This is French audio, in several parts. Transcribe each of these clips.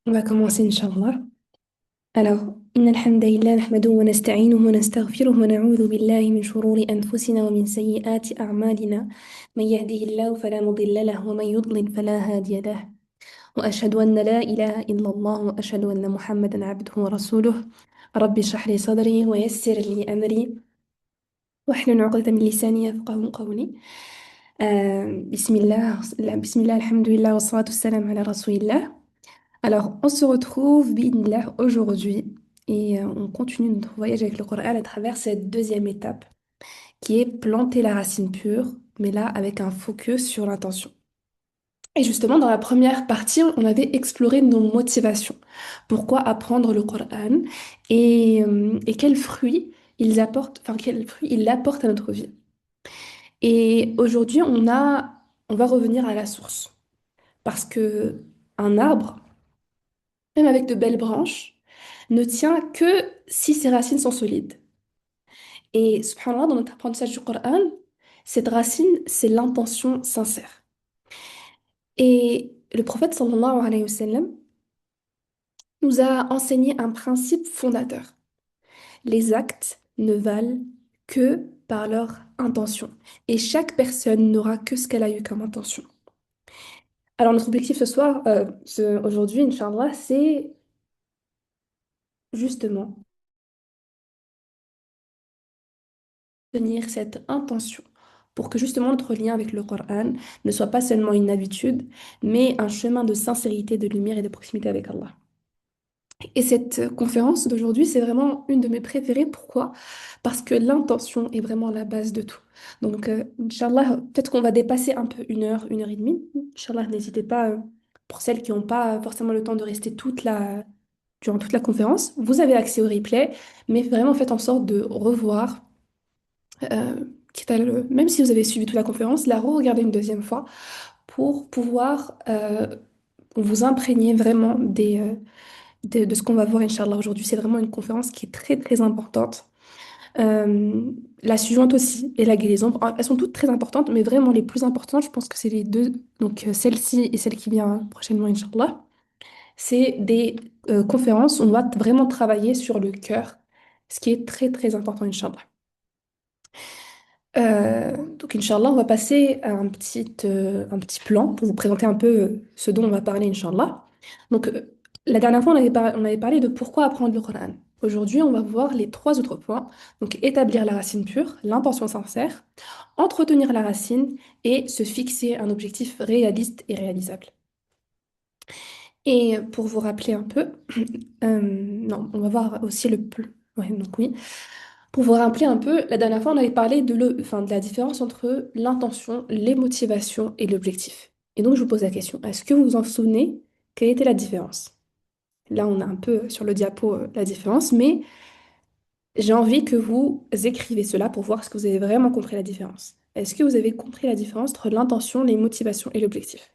On va commencer, Inch'Allah. Alors, إن الحمد لله نحمده ونستعينه ونستغفره ونعوذ بالله من شرور أنفسنا ومن سيئات أعمالنا من يهده الله فلا مضل له ومن يضلل فلا هادي له وأشهد أن لا إله إلا الله وأشهد أن محمدا عبده ورسوله ربي اشرح لي صدري ويسر لي أمري واحلل عقدة من لساني يفقهوا قولي بسم الله الحمد لله والصلاة والسلام على رسول الله. Alors, on se retrouve, bi'idhnillah, aujourd'hui et on continue notre voyage avec le Coran à travers cette deuxième étape qui est planter la racine pure, mais là avec un focus sur l'intention. Et justement, dans la première partie, on avait exploré nos motivations. Pourquoi apprendre le Coran et quels fruits ils apportent, enfin, quels fruits il apporte à notre vie. Et aujourd'hui, on va revenir à la source. Parce que un arbre, même avec de belles branches, ne tient que si ses racines sont solides. Et subhanallah, dans notre apprentissage du Coran, cette racine, c'est l'intention sincère. Et le prophète sallallahu alayhi wa sallam nous a enseigné un principe fondateur. Les actes ne valent que par leur intention. Et chaque personne n'aura que ce qu'elle a eu comme intention. Alors notre objectif ce soir, aujourd'hui, Inch'Allah, c'est justement tenir cette intention pour que justement notre lien avec le Coran ne soit pas seulement une habitude, mais un chemin de sincérité, de lumière et de proximité avec Allah. Et cette conférence d'aujourd'hui, c'est vraiment une de mes préférées. Pourquoi? Parce que l'intention est vraiment la base de tout. Donc, Inch'Allah, peut-être qu'on va dépasser un peu une heure et demie. Inch'Allah, n'hésitez pas, pour celles qui n'ont pas forcément le temps de rester durant toute la conférence, vous avez accès au replay, mais vraiment faites en sorte de revoir euh, même si vous avez suivi toute la conférence, la re-regarder une deuxième fois pour pouvoir vous imprégner vraiment de ce qu'on va voir, Inch'Allah, aujourd'hui. C'est vraiment une conférence qui est très, très importante. La suivante aussi, et la guérison. Elles sont toutes très importantes, mais vraiment les plus importantes, je pense que c'est les deux. Donc celle-ci et celle qui vient prochainement, Inch'Allah. C'est des conférences où on va vraiment travailler sur le cœur, ce qui est très, très important, Inch'Allah. Donc, Inch'Allah, on va passer à un petit plan pour vous présenter un peu ce dont on va parler, Inch'Allah. Donc, la dernière fois, on avait parlé de pourquoi apprendre le Coran. Aujourd'hui, on va voir les trois autres points. Donc, établir la racine pure, l'intention sincère, entretenir la racine et se fixer un objectif réaliste et réalisable. Et pour vous rappeler un peu, non, on va voir aussi ouais, donc oui. Pour vous rappeler un peu, la dernière fois, on avait parlé enfin, de la différence entre l'intention, les motivations et l'objectif. Et donc, je vous pose la question, est-ce que vous vous en souvenez? Quelle était la différence? Là, on a un peu sur le diapo la différence, mais j'ai envie que vous écrivez cela pour voir ce que vous avez vraiment compris la différence. Est-ce que vous avez compris la différence entre l'intention, les motivations et l'objectif?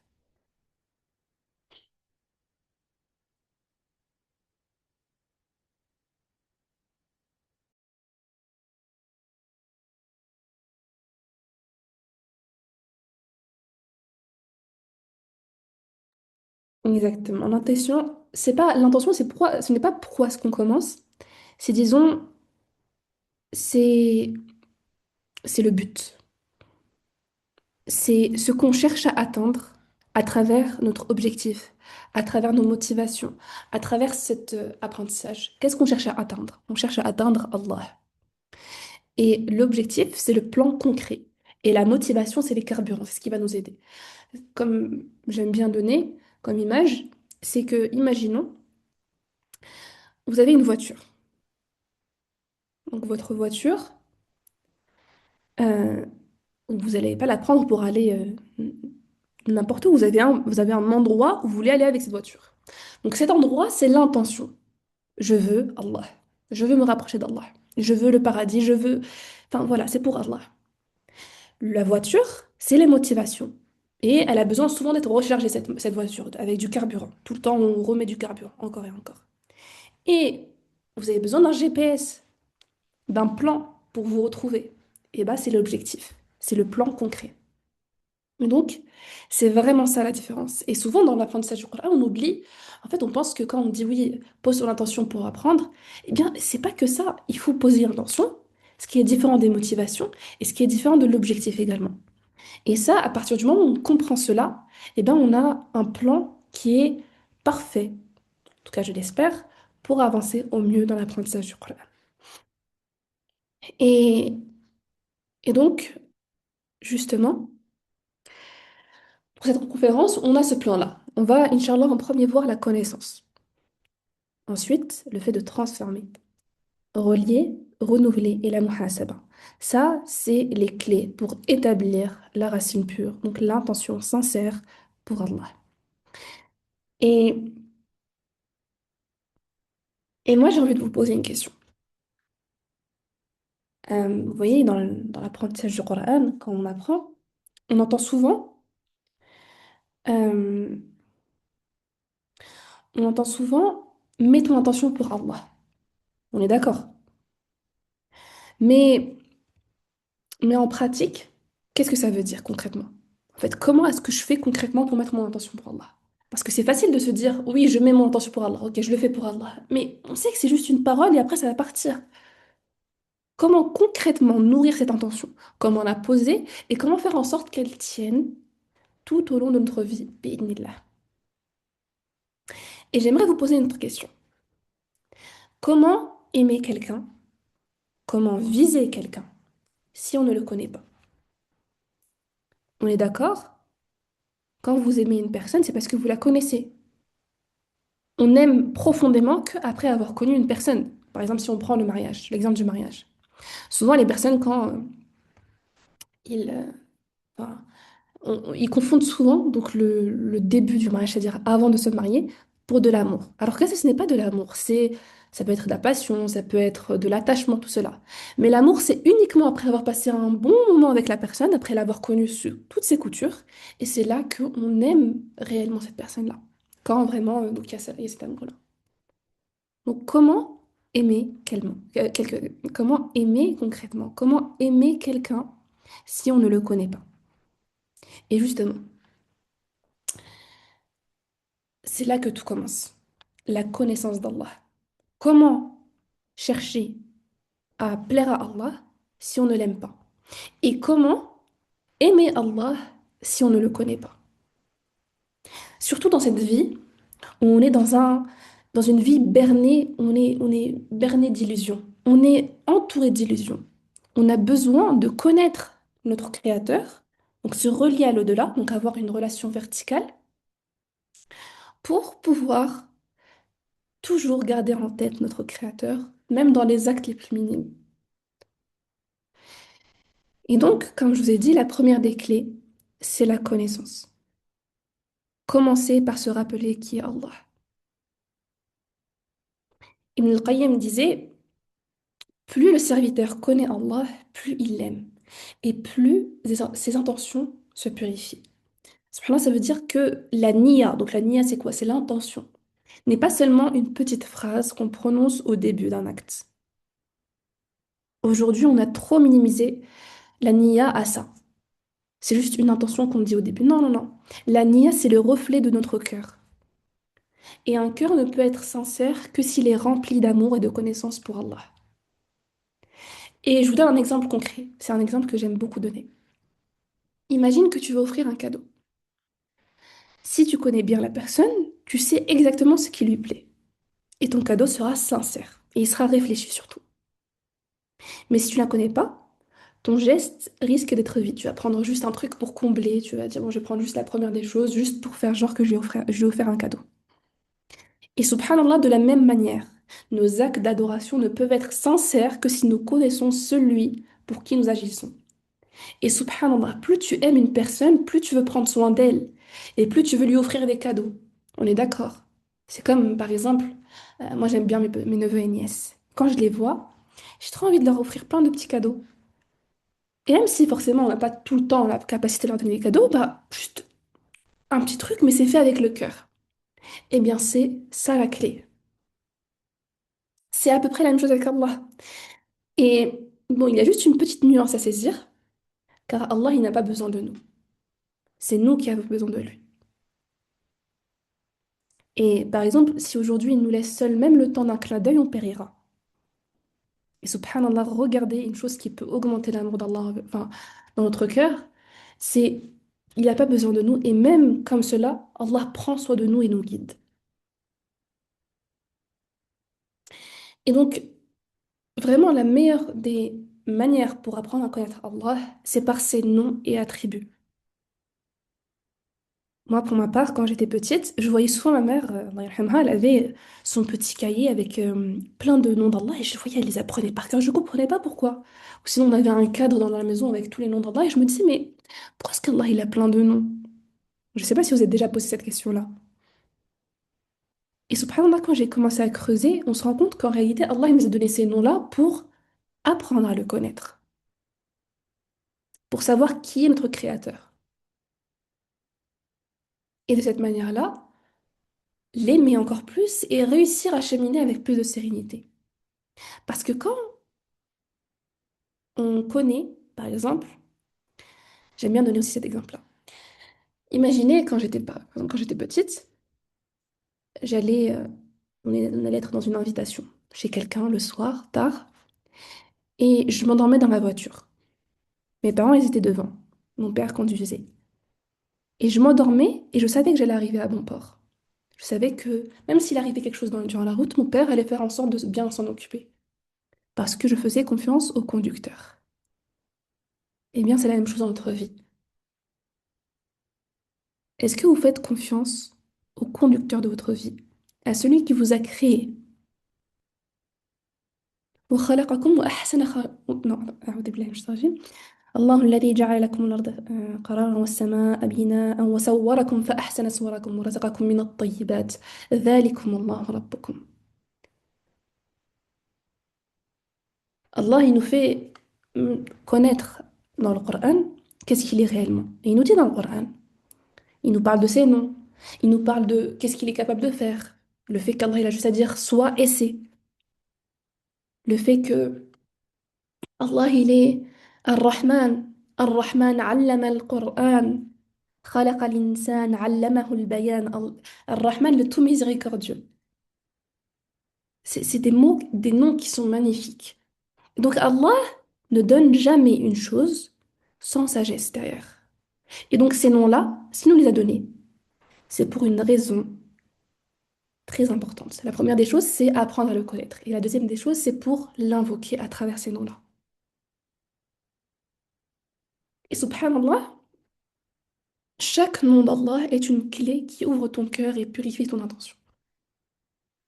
Exactement. L'intention, c'est pourquoi, ce n'est pas pourquoi est-ce qu'on commence, c'est disons, c'est, c'est le but. C'est ce qu'on cherche à atteindre à travers notre objectif, à travers nos motivations, à travers cet apprentissage. Qu'est-ce qu'on cherche à atteindre? On cherche à atteindre Allah. Et l'objectif, c'est le plan concret. Et la motivation, c'est les carburants, c'est ce qui va nous aider. Comme j'aime bien donner comme image, c'est que, imaginons, vous avez une voiture. Donc votre voiture, euh, vous n'allez pas la prendre pour aller n'importe où. Vous avez un endroit où vous voulez aller avec cette voiture. Donc cet endroit, c'est l'intention. Je veux Allah. Je veux me rapprocher d'Allah. Je veux le paradis. Je veux... Enfin voilà, c'est pour Allah. La voiture, c'est les motivations. Et elle a besoin souvent d'être rechargée, cette voiture, avec du carburant. Tout le temps, on remet du carburant, encore et encore. Et vous avez besoin d'un GPS, d'un plan pour vous retrouver. Et bah, c'est l'objectif. C'est le plan concret. Mais donc, c'est vraiment ça la différence. Et souvent, dans l'apprentissage du Coran, on oublie, en fait, on pense que quand on dit oui, pose ton intention pour apprendre, eh bien, c'est pas que ça. Il faut poser l'intention, ce qui est différent des motivations et ce qui est différent de l'objectif également. Et ça, à partir du moment où on comprend cela, eh bien, on a un plan qui est parfait, en tout cas, je l'espère, pour avancer au mieux dans l'apprentissage du Coran. Et, et donc, justement, pour cette conférence, on a ce plan-là. On va, Inch'Allah, en premier voir la connaissance. Ensuite, le fait de transformer, relier, renouveler et la muhasaba. Ça, c'est les clés pour établir la racine pure, donc l'intention sincère pour Allah. Et, et moi, j'ai envie de vous poser une question. Vous voyez, dans l'apprentissage du Coran, quand on apprend, on entend souvent, euh, mets ton intention pour Allah. On est d'accord. Mais Mais en pratique, qu'est-ce que ça veut dire concrètement? En fait, comment est-ce que je fais concrètement pour mettre mon intention pour Allah? Parce que c'est facile de se dire, oui, je mets mon intention pour Allah, ok, je le fais pour Allah. Mais on sait que c'est juste une parole et après ça va partir. Comment concrètement nourrir cette intention? Comment la poser et comment faire en sorte qu'elle tienne tout au long de notre vie, bi'idhnillah. Et j'aimerais vous poser une autre question. Comment aimer quelqu'un? Comment viser quelqu'un si on ne le connaît pas? On est d'accord? Quand vous aimez une personne, c'est parce que vous la connaissez. On aime profondément qu'après avoir connu une personne. Par exemple, si on prend le mariage, l'exemple du mariage. Souvent, les personnes, quand ils, enfin, ils confondent souvent donc le début du mariage, c'est-à-dire avant de se marier, pour de l'amour. Alors que ça, ce n'est pas de l'amour. Ça peut être de la passion, ça peut être de l'attachement, tout cela. Mais l'amour, c'est uniquement après avoir passé un bon moment avec la personne, après l'avoir connue sur toutes ses coutures. Et c'est là qu'on aime réellement cette personne-là. Quand vraiment, donc il y a cet amour-là. Donc, comment aimer concrètement? Comment aimer quelqu'un si on ne le connaît pas? Et justement, c'est là que tout commence. La connaissance d'Allah. Comment chercher à plaire à Allah si on ne l'aime pas? Et comment aimer Allah si on ne le connaît pas? Surtout dans cette vie où on est dans une vie bernée, on est berné d'illusions. On est entouré d'illusions. On a besoin de connaître notre Créateur, donc se relier à l'au-delà, donc avoir une relation verticale, pour pouvoir toujours garder en tête notre Créateur, même dans les actes les plus minimes. Et donc, comme je vous ai dit, la première des clés, c'est la connaissance. Commencez par se rappeler qui est Allah. Ibn al-Qayyim disait, plus le serviteur connaît Allah, plus il l'aime. Et plus ses intentions se purifient. Subhanallah, ça veut dire que la niya, donc la niya c'est quoi? C'est l'intention, n'est pas seulement une petite phrase qu'on prononce au début d'un acte. Aujourd'hui, on a trop minimisé la niya à ça. C'est juste une intention qu'on dit au début. Non, non, non. La niya, c'est le reflet de notre cœur. Et un cœur ne peut être sincère que s'il est rempli d'amour et de connaissance pour Allah. Et je vous donne un exemple concret. C'est un exemple que j'aime beaucoup donner. Imagine que tu veux offrir un cadeau. Si tu connais bien la personne, tu sais exactement ce qui lui plaît. Et ton cadeau sera sincère. Et il sera réfléchi surtout. Mais si tu la connais pas, ton geste risque d'être vide. Tu vas prendre juste un truc pour combler. Tu vas dire, bon, je vais prendre juste la première des choses, juste pour faire genre que je lui ai offert un cadeau. Et subhanallah, de la même manière, nos actes d'adoration ne peuvent être sincères que si nous connaissons celui pour qui nous agissons. Et subhanallah, plus tu aimes une personne, plus tu veux prendre soin d'elle. Et plus tu veux lui offrir des cadeaux. On est d'accord. C'est comme, par exemple, moi j'aime bien mes neveux et nièces. Quand je les vois, j'ai trop envie de leur offrir plein de petits cadeaux. Et même si forcément on n'a pas tout le temps la capacité de leur donner des cadeaux, bah juste un petit truc, mais c'est fait avec le cœur. Eh bien c'est ça la clé. C'est à peu près la même chose avec Allah. Et bon, il y a juste une petite nuance à saisir, car Allah, il n'a pas besoin de nous. c'est nous qui avons besoin de lui. Et par exemple, si aujourd'hui il nous laisse seuls même le temps d'un clin d'œil, on périra. Et subhanallah, regardez une chose qui peut augmenter l'amour d'Allah, enfin, dans notre cœur, c'est il n'a pas besoin de nous, et même comme cela, Allah prend soin de nous et nous guide. Et donc, vraiment, la meilleure des manières pour apprendre à connaître Allah, c'est par ses noms et attributs. Moi, pour ma part, quand j'étais petite, je voyais souvent ma mère, Allah yarhamha, elle avait son petit cahier avec plein de noms d'Allah et je voyais, elle les apprenait par cœur. Je ne comprenais pas pourquoi. Ou sinon, on avait un cadre dans la maison avec tous les noms d'Allah et je me disais, mais pourquoi est-ce qu'Allah, il a plein de noms? Je ne sais pas si vous avez déjà posé cette question-là. Et subhanallah, quand j'ai commencé à creuser, on se rend compte qu'en réalité, Allah, il nous a donné ces noms-là pour apprendre à le connaître, pour savoir qui est notre créateur. Et de cette manière-là, l'aimer encore plus et réussir à cheminer avec plus de sérénité. Parce que quand on connaît, par exemple, j'aime bien donner aussi cet exemple-là. Imaginez quand j'étais pas, par exemple, quand j'étais petite, j'allais, on allait être dans une invitation chez quelqu'un le soir, tard, et je m'endormais dans ma voiture. Mes parents, ils étaient devant. Mon père conduisait. Et je m'endormais et je savais que j'allais arriver à bon port. Je savais que même s'il arrivait quelque chose durant la route, mon père allait faire en sorte de bien s'en occuper. Parce que je faisais confiance au conducteur. Eh bien, c'est la même chose dans notre vie. Est-ce que vous faites confiance au conducteur de votre vie, à celui qui vous a créé وخلقكم وأحسن non, أعوذ بالله من الشيطان الرجيم. الله الذي جعل لكم الأرض قرارا والسماء بناء وصوركم فأحسن صوركم ورزقكم من الطيبات ذلكم الله ربكم. Allah, il nous fait connaître dans le Coran qu'est-ce qu'il est réellement. Et il nous dit dans le Coran, il nous parle de ses noms, il nous parle de qu'est-ce qu'il est capable de faire. Le fait qu'Allah, il a juste à dire soit et c'est. Le fait que Allah, il est Ar-Rahman. Ar-Rahman allama al-Qur'an. خلق الإنسان علمه البيان. Ar-Rahman, le tout miséricordieux. C'est des mots, des noms qui sont magnifiques. Donc Allah ne donne jamais une chose sans sagesse derrière. Et donc ces noms-là, s'il nous les a donnés, c'est pour une raison très importante. La première des choses, c'est apprendre à le connaître. Et la deuxième des choses, c'est pour l'invoquer à travers ces noms-là. Et subhanallah, chaque nom d'Allah est une clé qui ouvre ton cœur et purifie ton intention.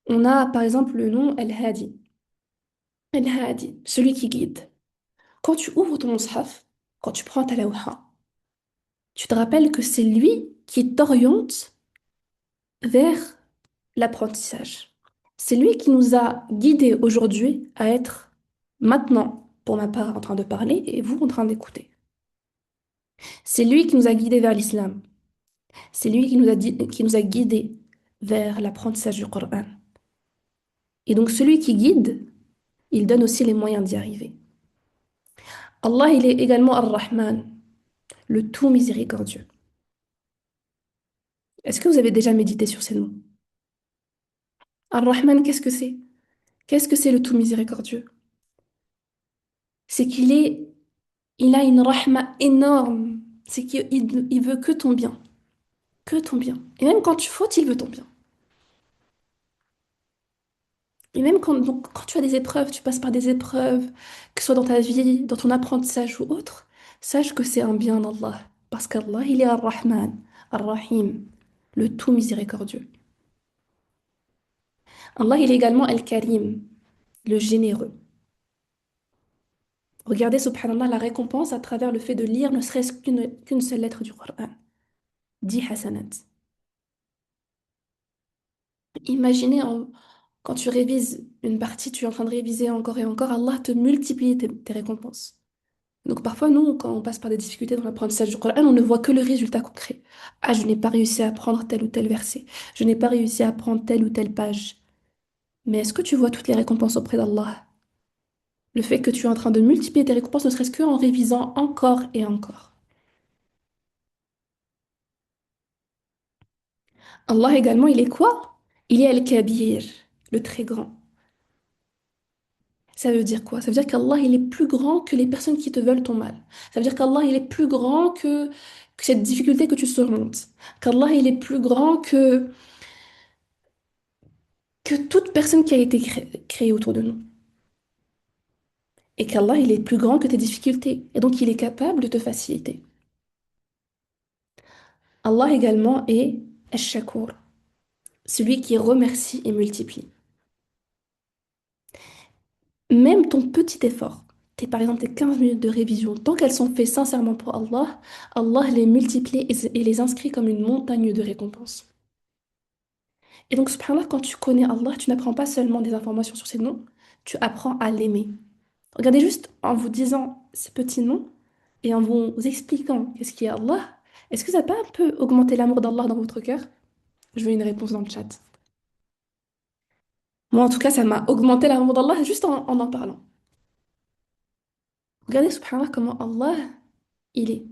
On a par exemple le nom Al-Hadi. Al-Hadi, celui qui guide. Quand tu ouvres ton mushaf, quand tu prends ta lawha, tu te rappelles que c'est lui qui t'oriente vers l'apprentissage. C'est lui qui nous a guidés aujourd'hui à être maintenant, pour ma part, en train de parler et vous en train d'écouter. C'est lui qui nous a guidés vers l'islam. C'est lui qui nous a guidés vers l'apprentissage du Coran. Et donc celui qui guide, il donne aussi les moyens d'y arriver. Allah, il est également Ar-Rahman, le tout miséricordieux. Est-ce que vous avez déjà médité sur ces noms? Ar-Rahman, qu'est-ce que c'est? Qu'est-ce que c'est le tout miséricordieux? C'est il a une rahma énorme. C'est qu'il veut que ton bien. Que ton bien. Et même quand tu fautes, il veut ton bien. Et même quand tu as des épreuves, tu passes par des épreuves, que ce soit dans ta vie, dans ton apprentissage ou autre, sache que c'est un bien d'Allah. Parce qu'Allah, il est Ar-Rahman, Ar-Rahim, le tout miséricordieux. Allah, il est également Al-Karim, le généreux. Regardez, subhanallah, la récompense à travers le fait de lire ne serait-ce qu'une seule lettre du Coran. 10 hasanat. Imaginez quand tu révises une partie, tu es en train de réviser encore et encore, Allah te multiplie tes récompenses. Donc parfois, nous, quand on passe par des difficultés dans l'apprentissage du Coran, on ne voit que le résultat concret. Ah, je n'ai pas réussi à apprendre tel ou tel verset. Je n'ai pas réussi à apprendre telle ou telle page. Mais est-ce que tu vois toutes les récompenses auprès d'Allah? Le fait que tu es en train de multiplier tes récompenses, ne serait-ce qu'en révisant encore et encore. Allah également, il est quoi? Il est Al-Kabir, le très grand. Ça veut dire quoi? Ça veut dire qu'Allah, il est plus grand que les personnes qui te veulent ton mal. Ça veut dire qu'Allah, il est plus grand que cette difficulté que tu surmontes. Qu'Allah, il est plus grand que toute personne qui a été créée autour de nous. Et qu'Allah, il est plus grand que tes difficultés. Et donc, il est capable de te faciliter. Allah également est Ash-Shakur, celui qui remercie et multiplie. Même ton petit effort, par exemple tes 15 minutes de révision, tant qu'elles sont faites sincèrement pour Allah, Allah les multiplie et les inscrit comme une montagne de récompenses. Et donc, subhanallah, quand tu connais Allah, tu n'apprends pas seulement des informations sur ses noms, tu apprends à l'aimer. Regardez juste en vous disant ces petits noms et en vous expliquant qu'est-ce qui est Allah, est-ce que ça peut un peu augmenter l'amour d'Allah dans votre cœur? Je veux une réponse dans le chat. Moi, en tout cas, ça m'a augmenté l'amour d'Allah juste en parlant. Regardez, subhanallah, comment Allah, il est.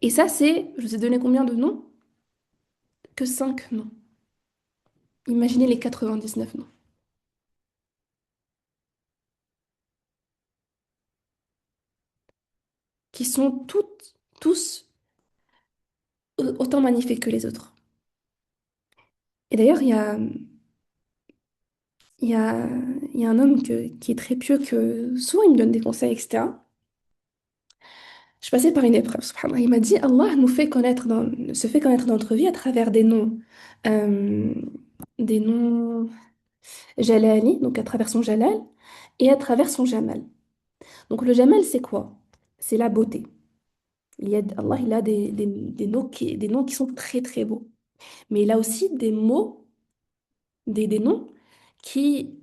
Et ça, c'est, je vous ai donné combien de noms? Que 5 noms. Imaginez les 99 noms, qui sont tous autant magnifiques que les autres. Et d'ailleurs, il y a, il y a un homme qui est très pieux, que souvent il me donne des conseils, etc. Je passais par une épreuve, subhanallah. Il m'a dit, Allah nous fait connaître se fait connaître dans notre vie à travers euh, des noms jalali, donc à travers son jalal, et à travers son jamal. Donc le jamal, c'est quoi? C'est la beauté. Allah, il a des noms qui sont très très beaux. Mais il a aussi des mots, des noms qui,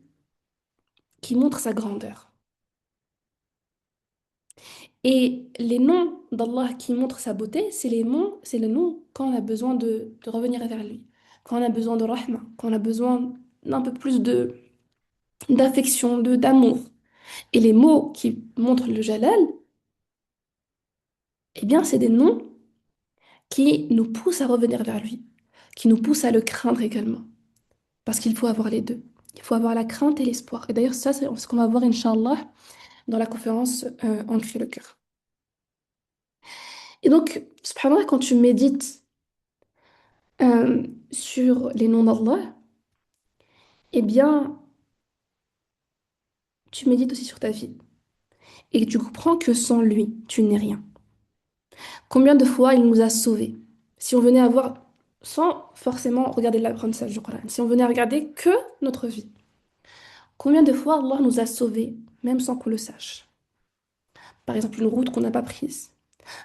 qui montrent sa grandeur. Et les noms d'Allah qui montrent sa beauté, c'est les noms quand on a besoin de revenir vers lui, quand on a besoin de rahma, quand on a besoin d'un peu plus d'affection, d'amour. Et les mots qui montrent le jalal, eh bien, c'est des noms qui nous poussent à revenir vers lui, qui nous poussent à le craindre également. Parce qu'il faut avoir les deux. Il faut avoir la crainte et l'espoir. Et d'ailleurs, ça, c'est ce qu'on va voir, Inch'Allah, dans la conférence Ancrer le cœur. Et donc, subhanallah, quand tu médites euh, sur les noms d'Allah, eh bien, tu médites aussi sur ta vie. Et tu comprends que sans lui, tu n'es rien. Combien de fois il nous a sauvés? Si on venait à voir, sans forcément regarder l'apprentissage du Coran, si on venait à regarder que notre vie, combien de fois Allah nous a sauvés, même sans qu'on le sache? Par exemple, une route qu'on n'a pas prise,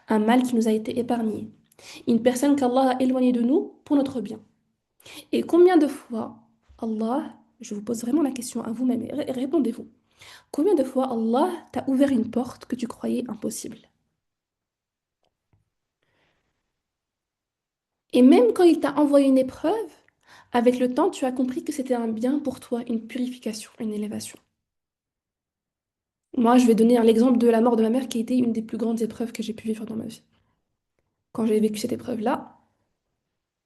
un mal qui nous a été épargné, une personne qu'Allah a éloignée de nous pour notre bien. Et combien de fois Allah, je vous pose vraiment la question à vous-même et répondez-vous, combien de fois Allah t'a ouvert une porte que tu croyais impossible? Et même quand il t'a envoyé une épreuve, avec le temps, tu as compris que c'était un bien pour toi, une purification, une élévation. Moi, je vais donner l'exemple de la mort de ma mère qui a été une des plus grandes épreuves que j'ai pu vivre dans ma vie. Quand j'ai vécu cette épreuve-là,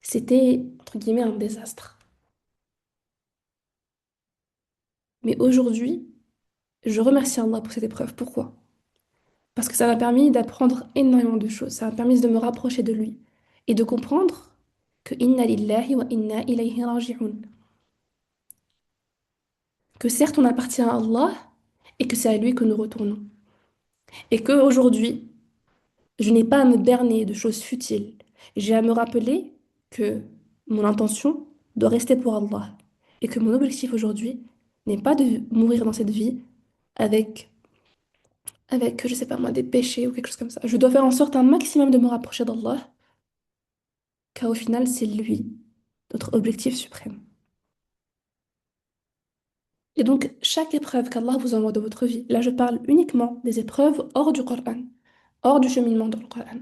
c'était, entre guillemets, un désastre. Mais aujourd'hui, je remercie Allah pour cette épreuve. Pourquoi? Parce que ça m'a permis d'apprendre énormément de choses. Ça m'a permis de me rapprocher de lui et de comprendre que inna lillahi wa inna ilayhi raji'un. Que certes, on appartient à Allah et que c'est à lui que nous retournons. Et qu'aujourd'hui, je n'ai pas à me berner de choses futiles. J'ai à me rappeler que mon intention doit rester pour Allah. Et que mon objectif aujourd'hui n'est pas de mourir dans cette vie avec, je sais pas moi, des péchés ou quelque chose comme ça. Je dois faire en sorte un maximum de me rapprocher d'Allah, car au final, c'est lui, notre objectif suprême. Et donc, chaque épreuve qu'Allah vous envoie dans votre vie, là je parle uniquement des épreuves hors du Coran, hors du cheminement dans le Coran.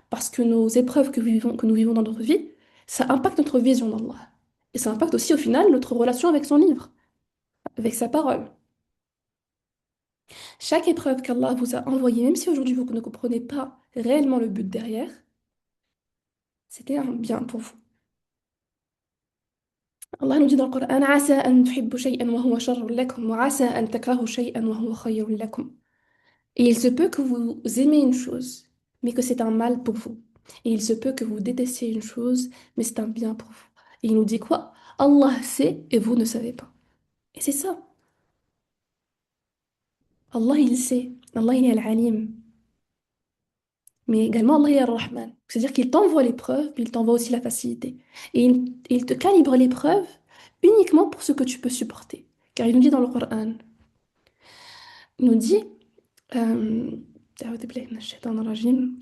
Parce que nos épreuves que nous vivons dans notre vie, ça impacte notre vision d'Allah. Et ça impacte aussi au final notre relation avec son livre, avec sa parole. Chaque épreuve qu'Allah vous a envoyée, même si aujourd'hui vous ne comprenez pas réellement le but derrière, c'était un bien pour vous. Allah nous dit dans le Coran, عسى أن تحبوا شيئا وهو شر لكم وعسى أن تكرهوا شيئا وهو خير لكم. Et il se peut que vous aimez une chose, mais que c'est un mal pour vous. Et il se peut que vous détestiez une chose, mais c'est un bien pour vous. Et il nous dit quoi? Allah sait et vous ne savez pas. Et c'est ça. Allah, il sait. Allah, il est Al-Alim. Mais également, Allah est Ar-Rahman. C'est-à-dire qu'il t'envoie l'épreuve, mais il t'envoie aussi la facilité. Et il te calibre l'épreuve uniquement pour ce que tu peux supporter. Car il nous dit dans le Coran, il nous dit, euh, أعوذ بالله من الشيطان الرجيم.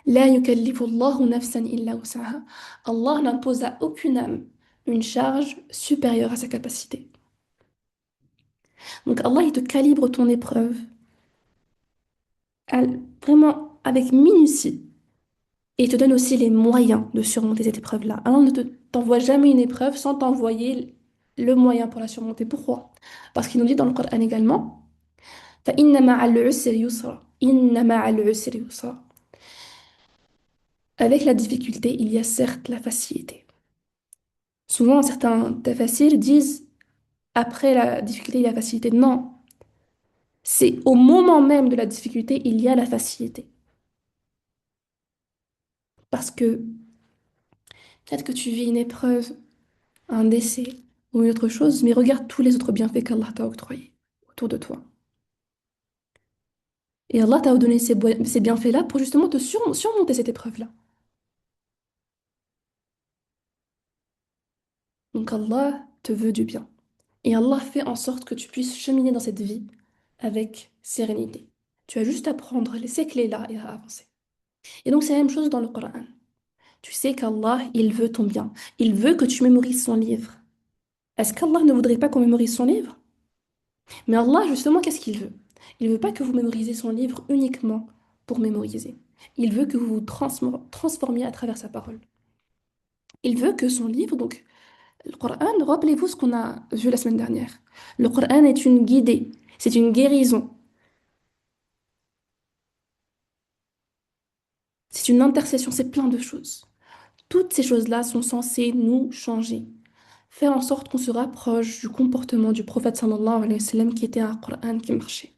لا يكلف الله نفسا إلا وسعها. Allah n'impose à aucune âme une charge supérieure à sa capacité. Donc Allah, il te calibre ton épreuve à- vraiment avec minutie. Et il te donne aussi les moyens de surmonter cette épreuve-là. Allah ne t'envoie jamais une épreuve sans t'envoyer le moyen pour la surmonter. Pourquoi? Parce qu'il nous dit dans le Coran également, فَإِنَّ مَعَ الْعُسْرِ يُسْرًا. إِنَّ مَعَ الْعُسْرِ يُسْرًا. Avec la difficulté, il y a certes la facilité. Souvent, certains tafassirs disent après la difficulté, il y a la facilité. Non, c'est au moment même de la difficulté, il y a la facilité. Parce que peut-être que tu vis une épreuve, un décès ou une autre chose, mais regarde tous les autres bienfaits qu'Allah t'a octroyés autour de toi. Et Allah t'a donné ces bienfaits-là pour justement te surmonter cette épreuve-là. Donc Allah te veut du bien. Et Allah fait en sorte que tu puisses cheminer dans cette vie avec sérénité. Tu as juste à prendre ces clés-là et à avancer. Et donc c'est la même chose dans le Coran. Tu sais qu'Allah, il veut ton bien. Il veut que tu mémorises son livre. Est-ce qu'Allah ne voudrait pas qu'on mémorise son livre? Mais Allah, justement, qu'est-ce qu'il veut? Il ne veut pas que vous mémorisez son livre uniquement pour mémoriser. Il veut que vous vous transformiez à travers sa parole. Il veut que son livre, donc le Coran, rappelez-vous ce qu'on a vu la semaine dernière. Le Coran est une guidée, c'est une guérison, c'est une intercession, c'est plein de choses. Toutes ces choses-là sont censées nous changer, faire en sorte qu'on se rapproche du comportement du prophète sallallahu alayhi wa sallam qui était un Coran qui marchait.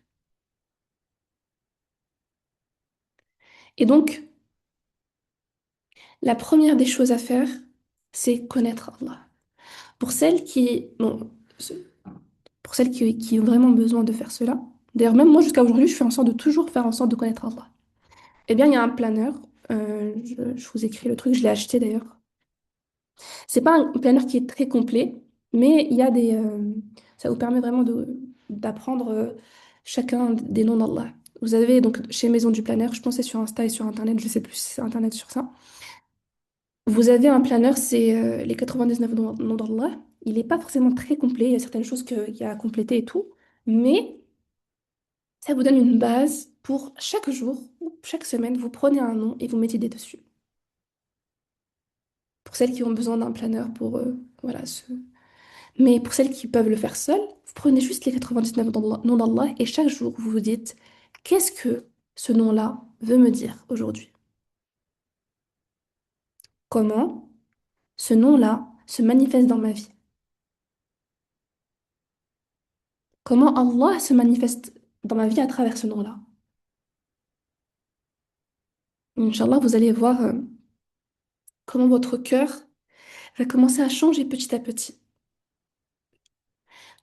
Et donc, la première des choses à faire, c'est connaître Allah. Pour celles qui, bon, ce- pour celles qui ont vraiment besoin de faire cela, d'ailleurs, même moi jusqu'à aujourd'hui, je fais en sorte de toujours faire en sorte de connaître Allah. Eh bien, il y a un planeur, je vous écris le truc, je l'ai acheté d'ailleurs. C'est pas un planeur qui est très complet, mais il y a ça vous permet vraiment d'apprendre chacun des noms d'Allah. Vous avez donc chez Maison du Planeur, je pense que c'est sur Insta et sur Internet, je sais plus si c'est Internet sur ça. Vous avez un planeur, c'est les 99 noms d'Allah. Il n'est pas forcément très complet, il y a certaines choses qu'il y a à compléter et tout, mais ça vous donne une base pour chaque jour ou chaque semaine, vous prenez un nom et vous méditez dessus. Pour celles qui ont besoin d'un planeur pour voilà, mais pour celles qui peuvent le faire seules, vous prenez juste les 99 noms d'Allah et chaque jour, vous vous dites, qu'est-ce que ce nom-là veut me dire aujourd'hui? Comment ce nom-là se manifeste dans ma vie? Comment Allah se manifeste dans ma vie à travers ce nom-là? Inch'Allah, vous allez voir comment votre cœur va commencer à changer petit à petit.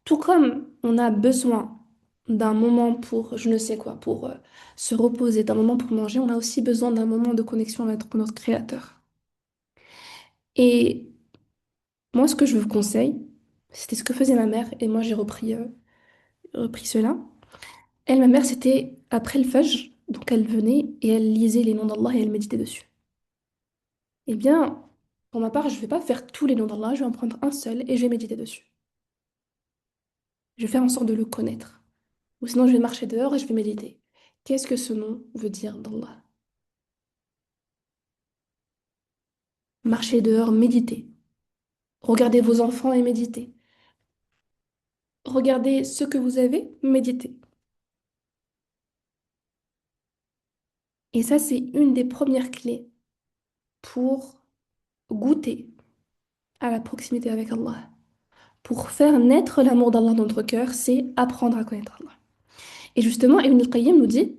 Tout comme on a besoin d'un moment pour, je ne sais quoi, pour se reposer, d'un moment pour manger, on a aussi besoin d'un moment de connexion avec notre Créateur. Et moi, ce que je vous conseille, c'était ce que faisait ma mère, et moi j'ai repris cela. Elle, ma mère, c'était après le Fajr, donc elle venait et elle lisait les noms d'Allah et elle méditait dessus. Eh bien, pour ma part, je ne vais pas faire tous les noms d'Allah, je vais en prendre un seul et je vais méditer dessus. Je vais faire en sorte de le connaître. Ou sinon, je vais marcher dehors et je vais méditer. Qu'est-ce que ce nom veut dire d'Allah? Marchez dehors, méditez. Regardez vos enfants et méditez. Regardez ce que vous avez, méditez. Et ça, c'est une des premières clés pour goûter. à la proximité avec Allah. Pour faire naître l'amour d'Allah dans notre cœur, c'est apprendre à connaître Allah. Et justement, Ibn al-Qayyim nous dit,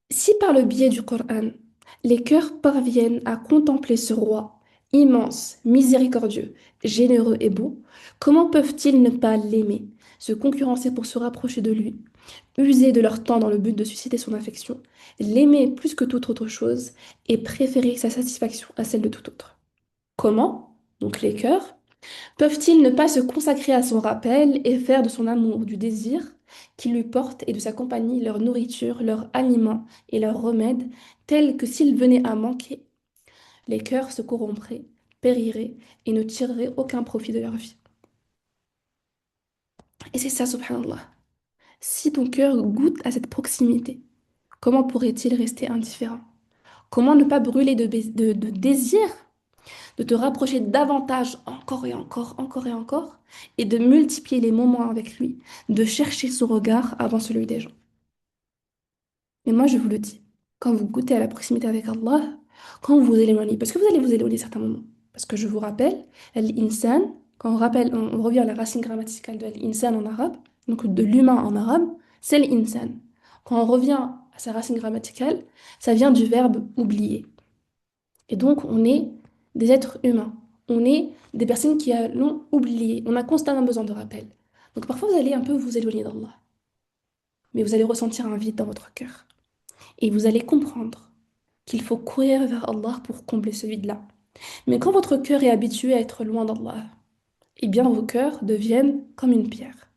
si par le biais du Coran, les cœurs parviennent à contempler ce roi immense, miséricordieux, généreux et beau, comment peuvent-ils ne pas l'aimer, se concurrencer pour se rapprocher de lui, user de leur temps dans le but de susciter son affection, l'aimer plus que toute autre chose et préférer sa satisfaction à celle de tout autre? Comment, donc les cœurs, peuvent-ils ne pas se consacrer à son rappel et faire de son amour, du désir qu'il lui porte et de sa compagnie leur nourriture, leur aliment et leur remède, tels que s'ils venaient à manquer, les cœurs se corrompraient, périraient et ne tireraient aucun profit de leur vie. Et c'est ça, subhanallah. Si ton cœur goûte à cette proximité, comment pourrait-il rester indifférent? Comment ne pas brûler de désir de te rapprocher davantage encore et encore, et de multiplier les moments avec lui, de chercher son regard avant celui des gens. Mais moi, je vous le dis, quand vous goûtez à la proximité avec Allah, quand vous vous éloignez, parce que vous allez vous éloigner à certains moments, parce que je vous rappelle, al-insan, quand on rappelle, on revient à la racine grammaticale de al-insan en arabe, donc de l'humain en arabe, c'est l'insan. Quand on revient à sa racine grammaticale, ça vient du verbe oublier. Et donc, on est des êtres humains. On est des personnes qui l'ont oublié. On a constamment besoin de rappel. Donc, parfois, vous allez un peu vous éloigner d'Allah. Mais vous allez ressentir un vide dans votre cœur. Et vous allez comprendre qu'il faut courir vers Allah pour combler ce vide-là. Mais quand votre cœur est habitué à être loin d'Allah, eh bien, vos cœurs deviennent comme une pierre.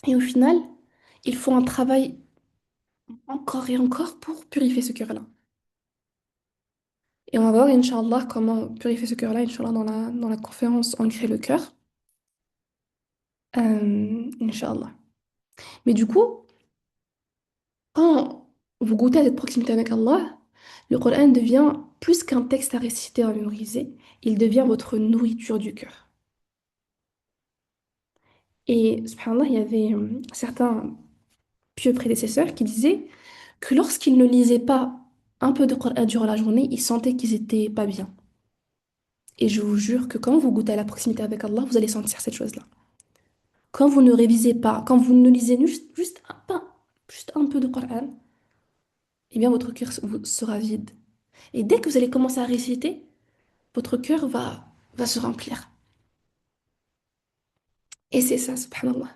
Et au final, il faut un travail encore et encore pour purifier ce cœur-là. Et on va voir, Inch'Allah, comment purifier ce cœur-là, Inch'Allah, dans la conférence Ancrer le cœur. Inch'Allah. Mais du coup, quand vous goûtez à cette proximité avec Allah, le Coran devient plus qu'un texte à réciter, à mémoriser. Il devient votre nourriture du cœur. Et, subhanallah, il y avait certains pieux prédécesseurs qui disaient que lorsqu'ils ne lisaient pas un peu de Coran durant la journée, ils sentaient qu'ils étaient pas bien. Et je vous jure que quand vous goûtez à la proximité avec Allah, vous allez sentir cette chose-là. Quand vous ne révisez pas, quand vous ne lisez juste un peu de Coran, eh bien votre cœur sera vide. Et dès que vous allez commencer à réciter, votre cœur va se remplir. Et c'est ça, subhanallah.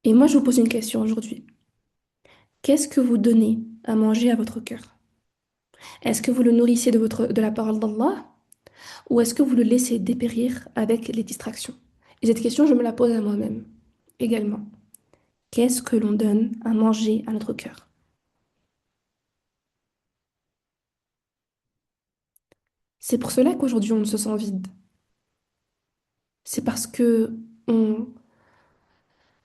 Et moi, je vous pose une question aujourd'hui. Qu'est-ce que vous donnez à manger à votre cœur? Est-ce que vous le nourrissez de la parole d'Allah ou est-ce que vous le laissez dépérir avec les distractions? Et cette question, je me la pose à moi-même également. Qu'est-ce que l'on donne à manger à notre cœur? C'est pour cela qu'aujourd'hui on se sent vide. C'est parce que on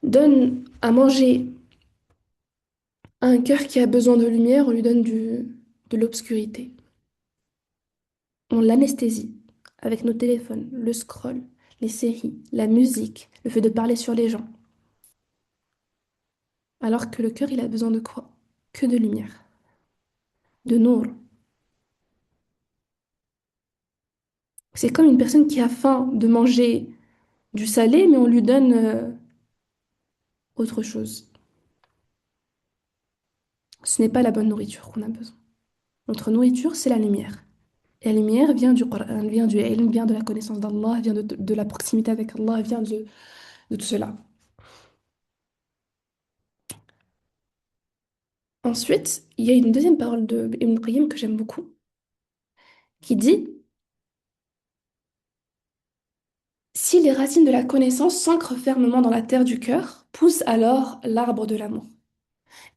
donne à manger à un cœur qui a besoin de lumière, on lui donne de l'obscurité. On l'anesthésie avec nos téléphones, le scroll, les séries, la musique, le fait de parler sur les gens. Alors que le cœur, il a besoin de quoi? Que de lumière, de nour. C'est comme une personne qui a faim de manger du salé, mais on lui donne autre chose. Ce n'est pas la bonne nourriture qu'on a besoin. Notre nourriture, c'est la lumière. Et la lumière vient du Coran, vient du ilm, vient de la connaissance d'Allah, vient de la proximité avec Allah, vient de tout cela. Ensuite, il y a une deuxième parole de Ibn Qayyim que j'aime beaucoup, qui dit, si les racines de la connaissance s'ancrent fermement dans la terre du cœur, pousse alors l'arbre de l'amour.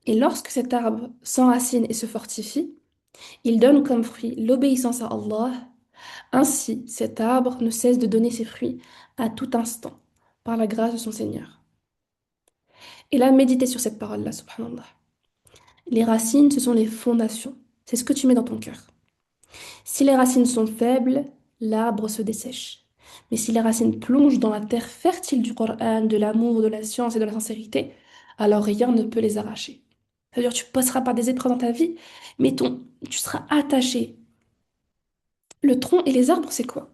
Et lorsque cet arbre s'enracine et se fortifie, il donne comme fruit l'obéissance à Allah. Ainsi, cet arbre ne cesse de donner ses fruits à tout instant, par la grâce de son Seigneur. Et là, méditez sur cette parole-là, subhanallah. Les racines, ce sont les fondations. C'est ce que tu mets dans ton cœur. Si les racines sont faibles, l'arbre se dessèche. Mais si les racines plongent dans la terre fertile du Coran, de l'amour, de la science et de la sincérité, alors rien ne peut les arracher. C'est-à-dire tu passeras par des épreuves dans ta vie, mais tu seras attaché. Le tronc et les arbres, c'est quoi?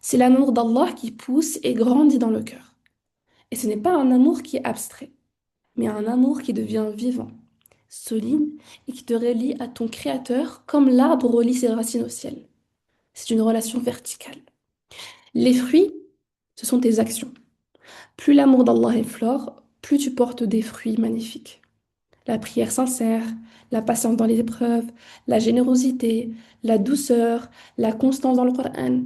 C'est l'amour d'Allah qui pousse et grandit dans le cœur. Et ce n'est pas un amour qui est abstrait, mais un amour qui devient vivant, solide et qui te relie à ton Créateur comme l'arbre relie ses racines au ciel. C'est une relation verticale. Les fruits, ce sont tes actions. Plus l'amour d'Allah est fort, plus tu portes des fruits magnifiques. La prière sincère, la patience dans les épreuves, la générosité, la douceur, la constance dans le Coran.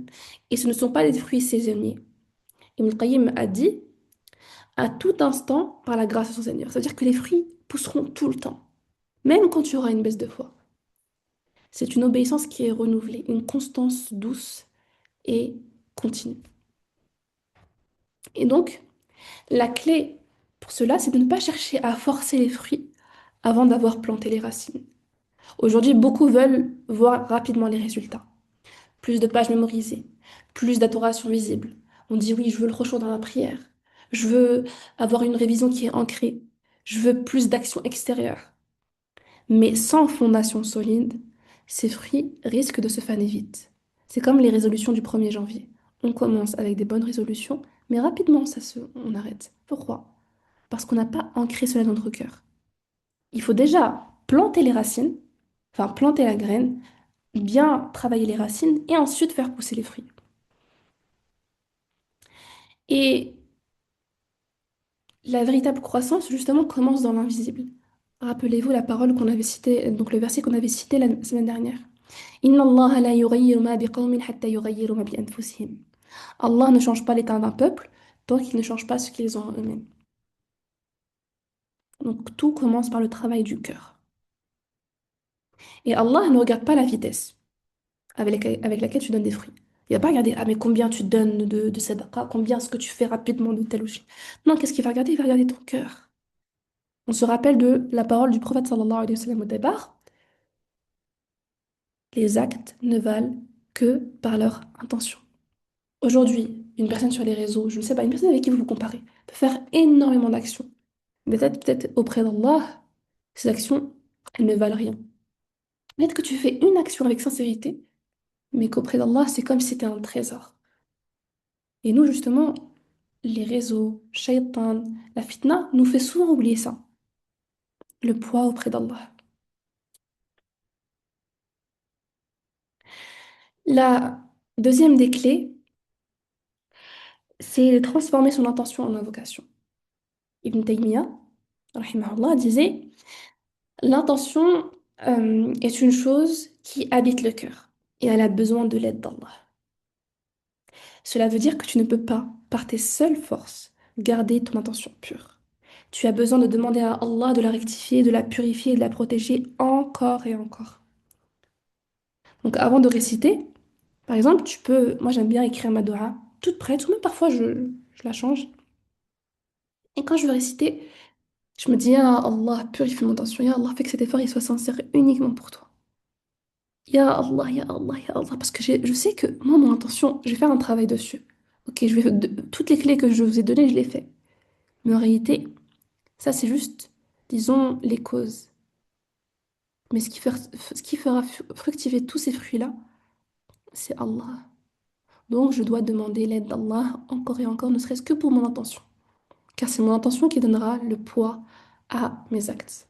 Et ce ne sont pas des fruits saisonniers. Ibn Qayyim a dit, à tout instant, par la grâce de son Seigneur. C'est-à-dire que les fruits pousseront tout le temps, même quand tu auras une baisse de foi. C'est une obéissance qui est renouvelée, une constance douce et continue. Et donc, la clé pour cela, c'est de ne pas chercher à forcer les fruits avant d'avoir planté les racines. Aujourd'hui, beaucoup veulent voir rapidement les résultats. Plus de pages mémorisées, plus d'adoration visible. On dit oui, je veux le rocher dans la prière. Je veux avoir une révision qui est ancrée. Je veux plus d'action extérieure. Mais sans fondation solide, ces fruits risquent de se faner vite. C'est comme les résolutions du 1er janvier. On commence avec des bonnes résolutions, mais rapidement, on arrête. Pourquoi? Parce qu'on n'a pas ancré cela dans notre cœur. Il faut déjà planter les racines, enfin planter la graine, bien travailler les racines et ensuite faire pousser les fruits. Et la véritable croissance, justement, commence dans l'invisible. Rappelez-vous la parole qu'on avait citée, donc le verset qu'on avait cité la semaine dernière. Inna Allah la yughayyiru ma biqawmin hatta yughayyiru ma bi anfusihim. Allah ne change pas l'état d'un peuple tant qu'il ne change pas ce qu'ils ont en eux-mêmes. Donc tout commence par le travail du cœur. Et Allah ne regarde pas la vitesse avec laquelle tu donnes des fruits. Il va pas regarder, ah mais combien tu donnes de sadaqa, combien est-ce que tu fais rapidement de tel ou tel. Non, qu'est-ce qu'il va regarder? Il va regarder ton cœur. On se rappelle de la parole du prophète sallallahu alayhi wa sallam au départ. Les actes ne valent que par leur intention. Aujourd'hui, une personne sur les réseaux, je ne sais pas, une personne avec qui vous vous comparez, peut faire énormément d'actions. Peut-être auprès d'Allah, ces actions, elles ne valent rien. Peut-être que tu fais une action avec sincérité, mais qu'auprès d'Allah, c'est comme si c'était un trésor. Et nous, justement, les réseaux, shaitan, la fitna, nous fait souvent oublier ça, le poids auprès d'Allah. La deuxième des clés, c'est de transformer son intention en invocation. Ibn Taymiyyah, rahimahullah, disait, l'intention est une chose qui habite le cœur et elle a besoin de l'aide d'Allah. Cela veut dire que tu ne peux pas, par tes seules forces, garder ton intention pure. Tu as besoin de demander à Allah de la rectifier, de la purifier et de la protéger encore et encore. Donc avant de réciter, par exemple, moi j'aime bien écrire ma doha toute prête, ou même parfois je la change. Et quand je veux réciter, je me dis, Ya Allah, purifie mon intention, Ya Allah, fais que cet effort il soit sincère uniquement pour toi. Ya Allah, Ya Allah, Ya Allah. Parce que je sais que moi, mon intention, je vais faire un travail dessus. Ok, toutes les clés que je vous ai données, je les fais. Mais en réalité, ça c'est juste, disons, les causes. Mais ce qui fera fructifier tous ces fruits-là, c'est Allah. Donc je dois demander l'aide d'Allah encore et encore, ne serait-ce que pour mon intention. Car c'est mon intention qui donnera le poids à mes actes.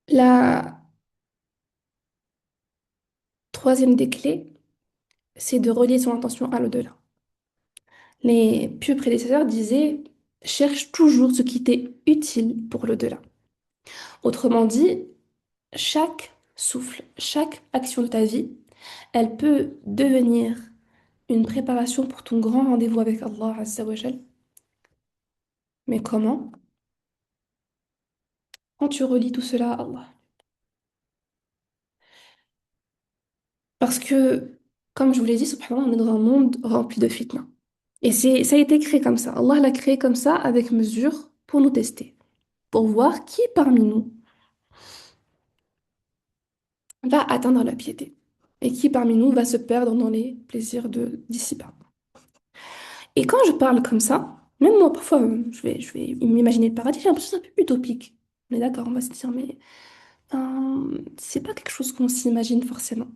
La troisième des clés, c'est de relier son intention à l'au-delà. Les pieux prédécesseurs disaient, cherche toujours ce qui t'est utile pour l'au-delà. Autrement dit, chaque souffle, chaque action de ta vie, elle peut devenir une préparation pour ton grand rendez-vous avec Allah Azza wa Jal. Mais comment? Quand tu relis tout cela à Allah. Parce que, comme je vous l'ai dit, subhanallah, on est dans un monde rempli de fitna. Et ça a été créé comme ça. Allah l'a créé comme ça, avec mesure, pour nous tester. Pour voir qui parmi nous va atteindre la piété. Et qui parmi nous va se perdre dans les plaisirs de d'ici-bas. Et quand je parle comme ça, Même moi, parfois, je vais m'imaginer le paradis, j'ai l'impression que c'est un peu utopique. On est d'accord, on va se dire, mais c'est pas quelque chose qu'on s'imagine forcément.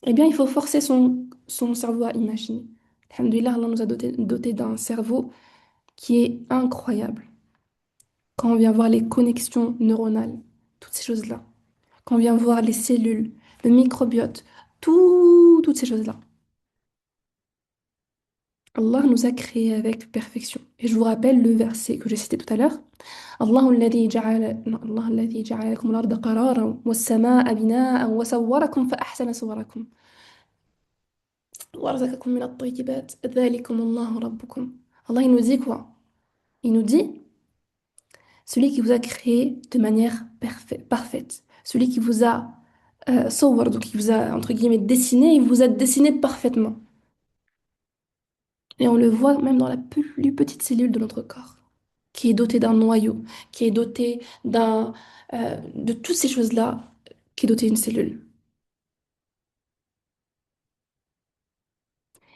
Eh bien, il faut forcer son cerveau à imaginer. Alhamdoulilah, Allah nous a doté d'un cerveau qui est incroyable. Quand on vient voir les connexions neuronales, toutes ces choses-là. Quand on vient voir les cellules, le microbiote, toutes ces choses-là. Allah nous a créés avec perfection. Et je vous rappelle le verset que j'ai cité tout à l'heure. الله الذي جعل الله الذي جعل لكم الأرض قرارا والسماء بناء وصوركم فأحسن صوركم ورزقكم من الطيبات ذلكم الله ربكم. Allah il nous dit quoi? Il nous dit celui qui vous a créé de manière parfaite, celui qui vous a صور, donc qui vous a entre guillemets dessiné, il vous a dessiné parfaitement. Et on le voit même dans la plus petite cellule de notre corps, qui est dotée d'un noyau, qui est dotée de toutes ces choses-là, qui est dotée d'une cellule.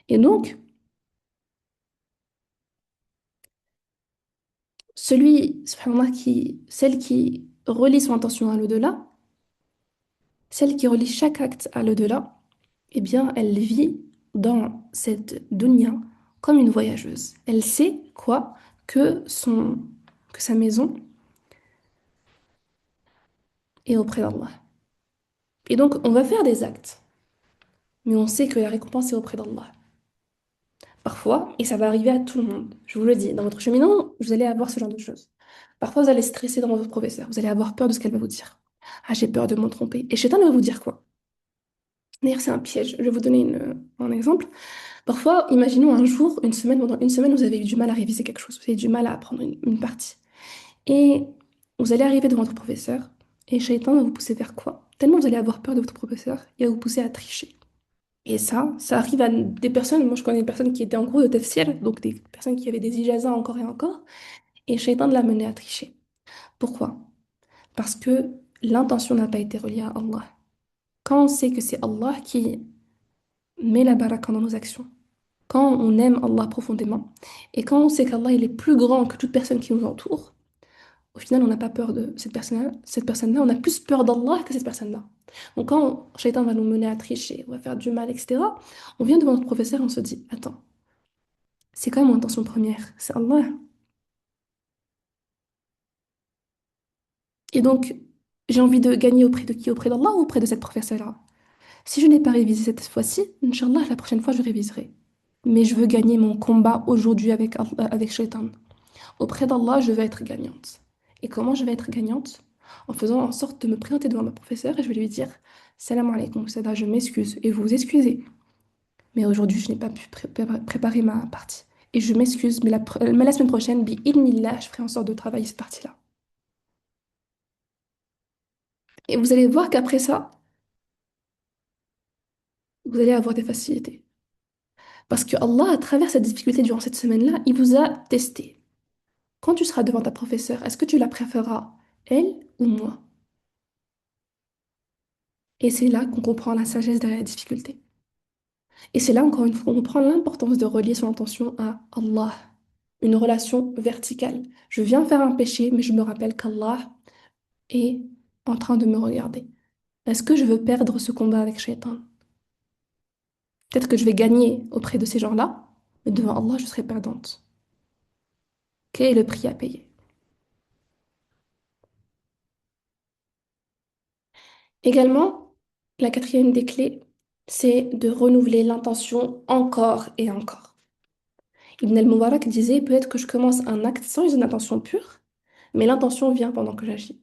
Et donc, subhanallah, celle qui relie son intention à l'au-delà, celle qui relie chaque acte à l'au-delà, eh bien, elle vit dans cette dunya comme une voyageuse. Elle sait quoi? Que sa maison est auprès d'Allah. Et donc, on va faire des actes, mais on sait que la récompense est auprès d'Allah. Parfois, et ça va arriver à tout le monde, je vous le dis, dans votre cheminement, vous allez avoir ce genre de choses. Parfois, vous allez stresser devant votre professeur, vous allez avoir peur de ce qu'elle va vous dire. Ah, j'ai peur de me tromper. Et Shaitan va vous dire quoi? D'ailleurs, c'est un piège. Je vais vous donner un exemple. Parfois, imaginons un jour, une semaine, pendant une semaine, vous avez eu du mal à réviser quelque chose, vous avez eu du mal à apprendre une partie. Et vous allez arriver devant votre professeur, et Shaitan va vous pousser vers quoi? Tellement vous allez avoir peur de votre professeur, il va vous pousser à tricher. Et ça arrive à des personnes, moi je connais des personnes qui étaient en cours de tafsir, donc des personnes qui avaient des ijazas encore et encore, et Shaitan l'a mené à tricher. Pourquoi? Parce que l'intention n'a pas été reliée à Allah. Quand on sait que c'est Allah qui met la baraka dans nos actions, quand on aime Allah profondément, et quand on sait qu'Allah il est plus grand que toute personne qui nous entoure, au final on n'a pas peur de cette personne-là, on a plus peur d'Allah que cette personne-là. Donc quand Shaitan va nous mener à tricher, on va faire du mal, etc., on vient devant notre professeur et on se dit, attends, c'est quoi mon intention première? C'est Allah. Et donc, j'ai envie de gagner auprès de qui? Auprès d'Allah ou auprès de cette professeure-là? Si je n'ai pas révisé cette fois-ci, Inch'Allah, la prochaine fois, je réviserai. Mais je veux gagner mon combat aujourd'hui avec Shaitan. Auprès d'Allah, je veux être gagnante. Et comment je vais être gagnante? En faisant en sorte de me présenter devant ma professeure et je vais lui dire, Salam alaikum, Sada, je m'excuse. Et vous vous excusez. Mais aujourd'hui, je n'ai pas pu préparer ma partie. Et je m'excuse, mais la semaine prochaine, bi idnillah, je ferai en sorte de travailler cette partie-là. Et vous allez voir qu'après ça, vous allez avoir des facilités. Parce que Allah, à travers cette difficulté durant cette semaine-là, il vous a testé. Quand tu seras devant ta professeure, est-ce que tu la préféreras, elle ou moi? Et c'est là qu'on comprend la sagesse derrière la difficulté. Et c'est là, encore une fois, qu'on comprend l'importance de relier son intention à Allah. Une relation verticale. Je viens faire un péché, mais je me rappelle qu'Allah est en train de me regarder. Est-ce que je veux perdre ce combat avec Shaitan? Peut-être que je vais gagner auprès de ces gens-là, mais devant Allah, je serai perdante. Quel est le prix à payer? Également, la quatrième des clés, c'est de renouveler l'intention encore et encore. Ibn al-Mubarak disait, peut-être que je commence un acte sans une intention pure, mais l'intention vient pendant que j'agis.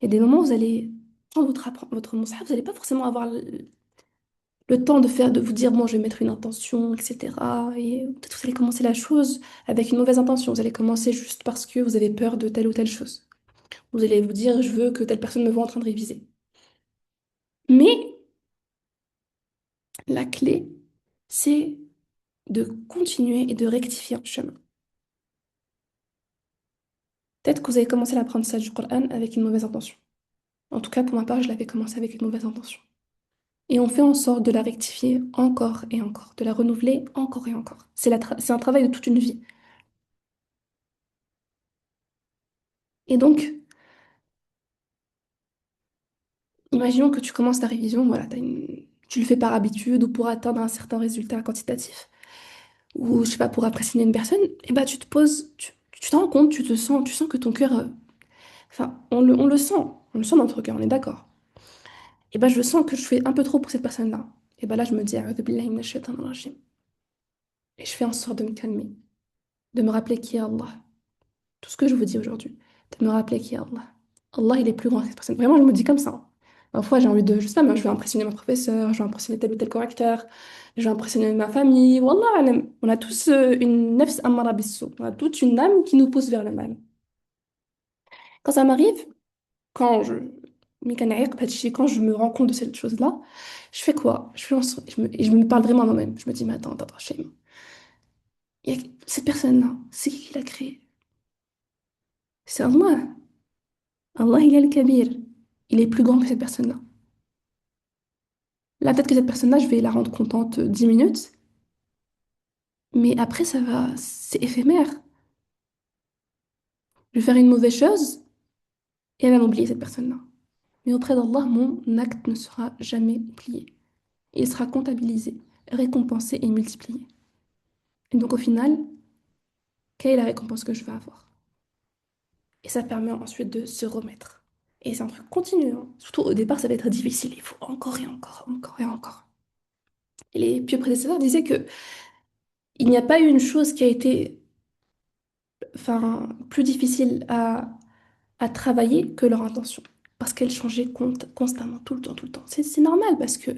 Il y a des moments où vous allez prendre votre mushaf, vous n'allez pas forcément avoir le temps de vous dire, bon, je vais mettre une intention, etc. Et peut-être vous allez commencer la chose avec une mauvaise intention. Vous allez commencer juste parce que vous avez peur de telle ou telle chose. Vous allez vous dire, je veux que telle personne me voit en train de réviser. Mais la clé, c'est de continuer et de rectifier un chemin. Peut-être que vous avez commencé l'apprentissage du Coran avec une mauvaise intention. En tout cas, pour ma part, je l'avais commencé avec une mauvaise intention. Et on fait en sorte de la rectifier encore et encore, de la renouveler encore et encore. C'est un travail de toute une vie. Et donc, imaginons que tu commences ta révision, voilà, tu le fais par habitude ou pour atteindre un certain résultat quantitatif, ou je sais pas, pour impressionner une personne, et bah tu te poses, tu te rends compte, tu sens que ton cœur, enfin, on le sent dans notre cœur, on est d'accord. Et bah je sens que je fais un peu trop pour cette personne-là. Et bah là, je me dis, A'udhu billahi minash shaitanir rajim. Et je fais en sorte de me calmer, de me rappeler qui est Allah. Tout ce que je vous dis aujourd'hui, de me rappeler qui est Allah. Allah, il est plus grand que cette personne. Vraiment, je me dis comme ça, hein. Parfois, j'ai envie de, je sais pas, moi, je vais impressionner mon professeur, je vais impressionner tel ou tel correcteur, je vais impressionner ma famille. Wallah, alam. On a tous une nefs ammara bis-sou. On a toute une âme qui nous pousse vers le mal. Quand ça m'arrive, quand je, quand je me rends compte de cette chose-là, je fais quoi? Je me parle vraiment à moi-même. Je me dis, mais attends, Shaima. Cette personne-là, c'est qui l'a créée? C'est Allah. Allah, il est le Kabir. Il est plus grand que cette personne-là. Là, peut-être que cette personne-là, je vais la rendre contente 10 minutes, mais après, ça va, c'est éphémère. Je vais faire une mauvaise chose et elle va m'oublier, cette personne-là. Mais auprès d'Allah, mon acte ne sera jamais oublié. Il sera comptabilisé, récompensé et multiplié. Et donc, au final, quelle est la récompense que je vais avoir? Et ça permet ensuite de se remettre. Et c'est un truc continu, hein. Surtout au départ, ça va être difficile. Il faut encore et encore, encore et encore. Et les pieux prédécesseurs disaient que il n'y a pas eu une chose qui a été plus difficile à travailler que leur intention. Parce qu'elle changeait constamment, tout le temps, tout le temps. C'est normal parce que,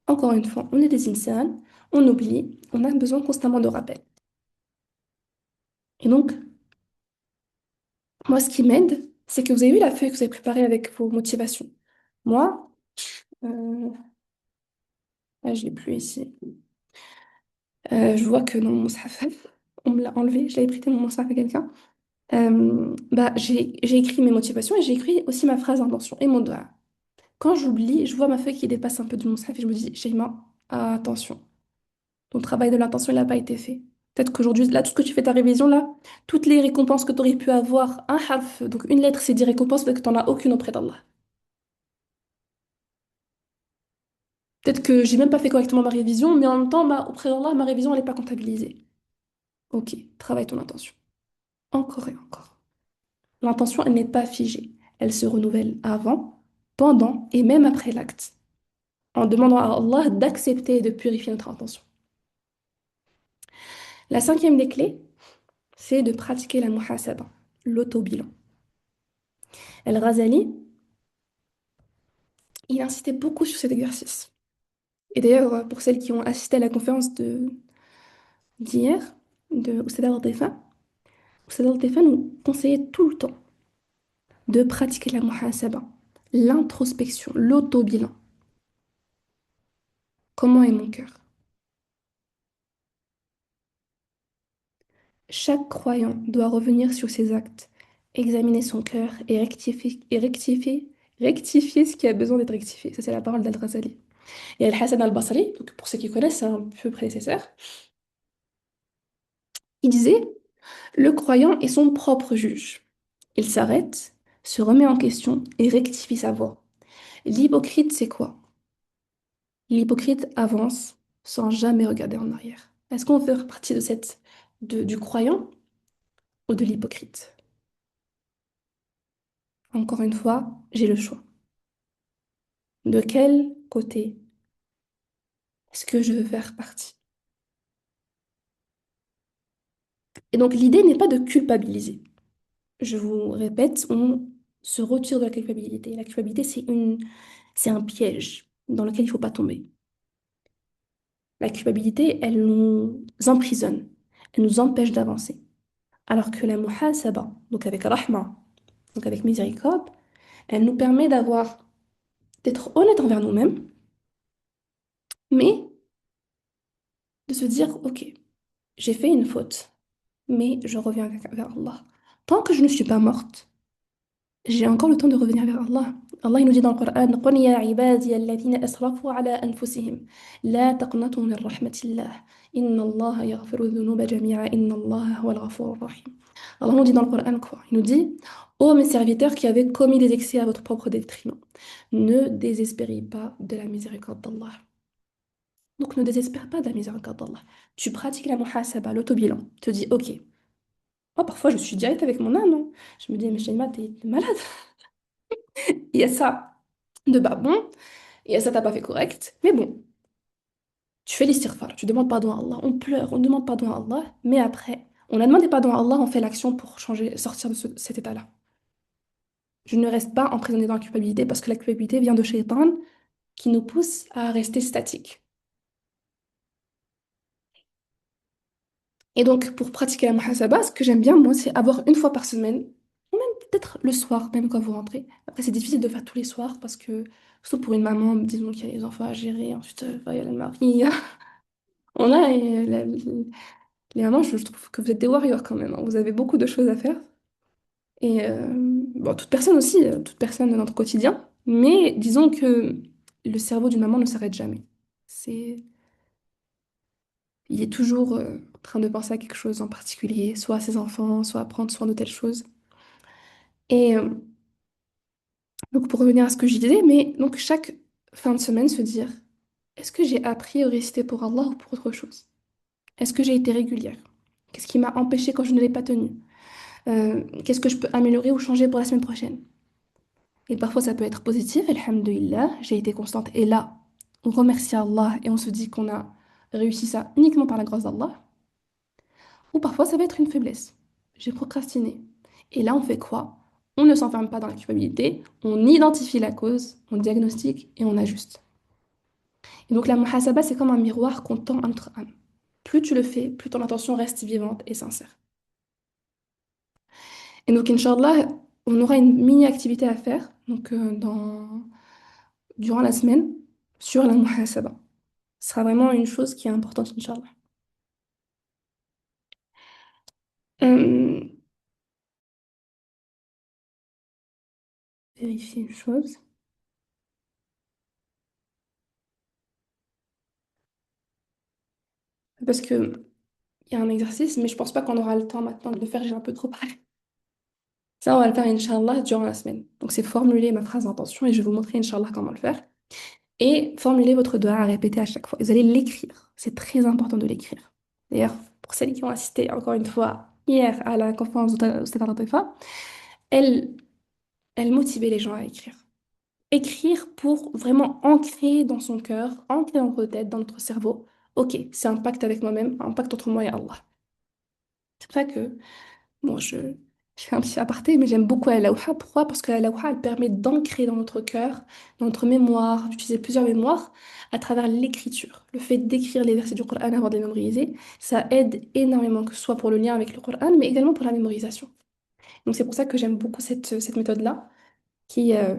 encore une fois, on est des insans, on oublie, on a besoin constamment de rappel. Et donc, moi, ce qui m'aide, c'est que vous avez vu la feuille que vous avez préparée avec vos motivations. Moi, euh, je l'ai plus ici. Je vois que dans mon mushaf, on me l'a enlevé, je l'avais prêté mon mushaf à quelqu'un. Bah, j'ai écrit mes motivations et j'ai écrit aussi ma phrase d'intention et mon doigt. Quand j'oublie, je vois ma feuille qui dépasse un peu du mushaf et je me dis, Shaima, attention, ton travail de l'intention, il n'a pas été fait. Peut-être qu'aujourd'hui, là, tout ce que tu fais ta révision, là, toutes les récompenses que tu aurais pu avoir, un harf, donc une lettre, c'est 10 récompenses, peut-être que tu n'en as aucune auprès d'Allah. Peut-être que j'ai même pas fait correctement ma révision, mais en même temps, auprès d'Allah, ma révision, elle n'est pas comptabilisée. Ok, travaille ton intention. Encore et encore. L'intention, elle n'est pas figée. Elle se renouvelle avant, pendant et même après l'acte, en demandant à Allah d'accepter et de purifier notre intention. La cinquième des clés, c'est de pratiquer la muhasaba, l'auto-bilan. El-Ghazali, il insistait beaucoup sur cet exercice. Et d'ailleurs, pour celles qui ont assisté à la conférence d'hier, de Oussada Al-Defa, Oussada Al-Defa nous conseillait tout le temps de pratiquer la muhasaba, l'introspection, l'auto-bilan. Comment est mon cœur? Chaque croyant doit revenir sur ses actes, examiner son cœur et rectifier ce qui a besoin d'être rectifié. Ça, c'est la parole d'Al-Ghazali. Et Al-Hassan al-Basri, donc pour ceux qui connaissent, c'est un peu prédécesseur, il disait, le croyant est son propre juge. Il s'arrête, se remet en question et rectifie sa voie. L'hypocrite, c'est quoi? L'hypocrite avance sans jamais regarder en arrière. Est-ce qu'on fait partie de du croyant ou de l'hypocrite? Encore une fois, j'ai le choix. De quel côté est-ce que je veux faire partie? Et donc l'idée n'est pas de culpabiliser. Je vous répète, on se retire de la culpabilité. La culpabilité, c'est un piège dans lequel il ne faut pas tomber. La culpabilité, elle nous emprisonne, elle nous empêche d'avancer. Alors que la muhasaba, donc avec rahma, donc avec miséricorde, elle nous permet d'être honnête envers nous-mêmes, mais de se dire, ok, j'ai fait une faute, mais je reviens vers Allah. Tant que je ne suis pas morte, J'ai encore le temps de revenir vers Allah. Allah il nous dit dans le Coran, قل يا عبادي الذين أسرفوا على أنفسهم لا تقنطوا من رحمة الله إن الله يغفر الذنوب جميعا إن الله هو الغفور الرحيم. Allah nous dit dans le Coran quoi? Il nous dit, ô mes serviteurs qui avez commis des excès à votre propre détriment, ne désespérez pas de la miséricorde d'Allah. Donc ne désespère pas de la miséricorde d'Allah. Tu pratiques la muhasaba, l'autobilan. Tu te dis, ok, moi parfois je suis direct avec mon âme, hein. Je me dis, mais Shaima, t'es malade. Il y a ça de pas bon, il y a ça t'as pas fait correct. Mais bon, tu fais l'istighfar, tu demandes pardon à Allah, on pleure, on demande pardon à Allah, mais après, on a demandé pardon à Allah, on fait l'action pour changer, sortir de cet état-là. Je ne reste pas emprisonné dans la culpabilité parce que la culpabilité vient de Shaitan qui nous pousse à rester statique. Et donc, pour pratiquer la muhasaba, ce que j'aime bien, moi, c'est avoir une fois par semaine, ou même peut-être le soir, même quand vous rentrez. Après, c'est difficile de faire tous les soirs parce que, surtout pour une maman, disons qu'il y a les enfants à gérer, ensuite, il y a le mari. On a les mamans, je trouve que vous êtes des warriors quand même, hein. Vous avez beaucoup de choses à faire. Et bon, toute personne aussi, toute personne dans notre quotidien. Mais disons que le cerveau d'une maman ne s'arrête jamais. C'est, il est toujours en train de penser à quelque chose en particulier, soit à ses enfants, soit à prendre soin de telle chose. Et donc pour revenir à ce que je disais, mais donc chaque fin de semaine se dire, est-ce que j'ai appris à réciter pour Allah ou pour autre chose? Est-ce que j'ai été régulière? Qu'est-ce qui m'a empêché quand je ne l'ai pas tenu? Qu'est-ce que je peux améliorer ou changer pour la semaine prochaine? Et parfois ça peut être positif, alhamdulillah, j'ai été constante. Et là, on remercie Allah et on se dit qu'on a réussi ça uniquement par la grâce d'Allah. Ou parfois ça va être une faiblesse. J'ai procrastiné. Et là, on fait quoi? On ne s'enferme pas dans la culpabilité, on identifie la cause, on diagnostique et on ajuste. Et donc la muhasaba, c'est comme un miroir qu'on tend à notre âme. Plus tu le fais, plus ton intention reste vivante et sincère. Et donc, Inch'Allah, on aura une mini-activité à faire donc, durant la semaine sur la muhasaba. Ce sera vraiment une chose qui est importante, Inch'Allah. Euh, vérifier une chose. Parce que il y a un exercice, mais je pense pas qu'on aura le temps maintenant de le faire, j'ai un peu trop parlé. Ça, on va le faire, Inch'Allah, durant la semaine. Donc, c'est formuler ma phrase d'intention et je vais vous montrer, Inch'Allah, comment le faire. Et formuler votre doigt à répéter à chaque fois. Vous allez l'écrire. C'est très important de l'écrire. D'ailleurs, pour celles qui ont assisté, encore une fois, hier à la conférence de Stade Latifa, elle, elle motivait les gens à écrire. Écrire pour vraiment ancrer dans son cœur, ancrer dans notre tête, dans notre cerveau. Ok, c'est un pacte avec moi-même, un pacte entre moi et Allah. C'est pour ça que, bon, je fais un petit aparté, mais j'aime beaucoup la lawha. Pourquoi? Parce que la lawha, elle permet d'ancrer dans notre cœur, dans notre mémoire, d'utiliser plusieurs mémoires à travers l'écriture. Le fait d'écrire les versets du Coran avant de les mémoriser, ça aide énormément, que ce soit pour le lien avec le Coran, mais également pour la mémorisation. Donc c'est pour ça que j'aime beaucoup cette méthode-là, qui, euh,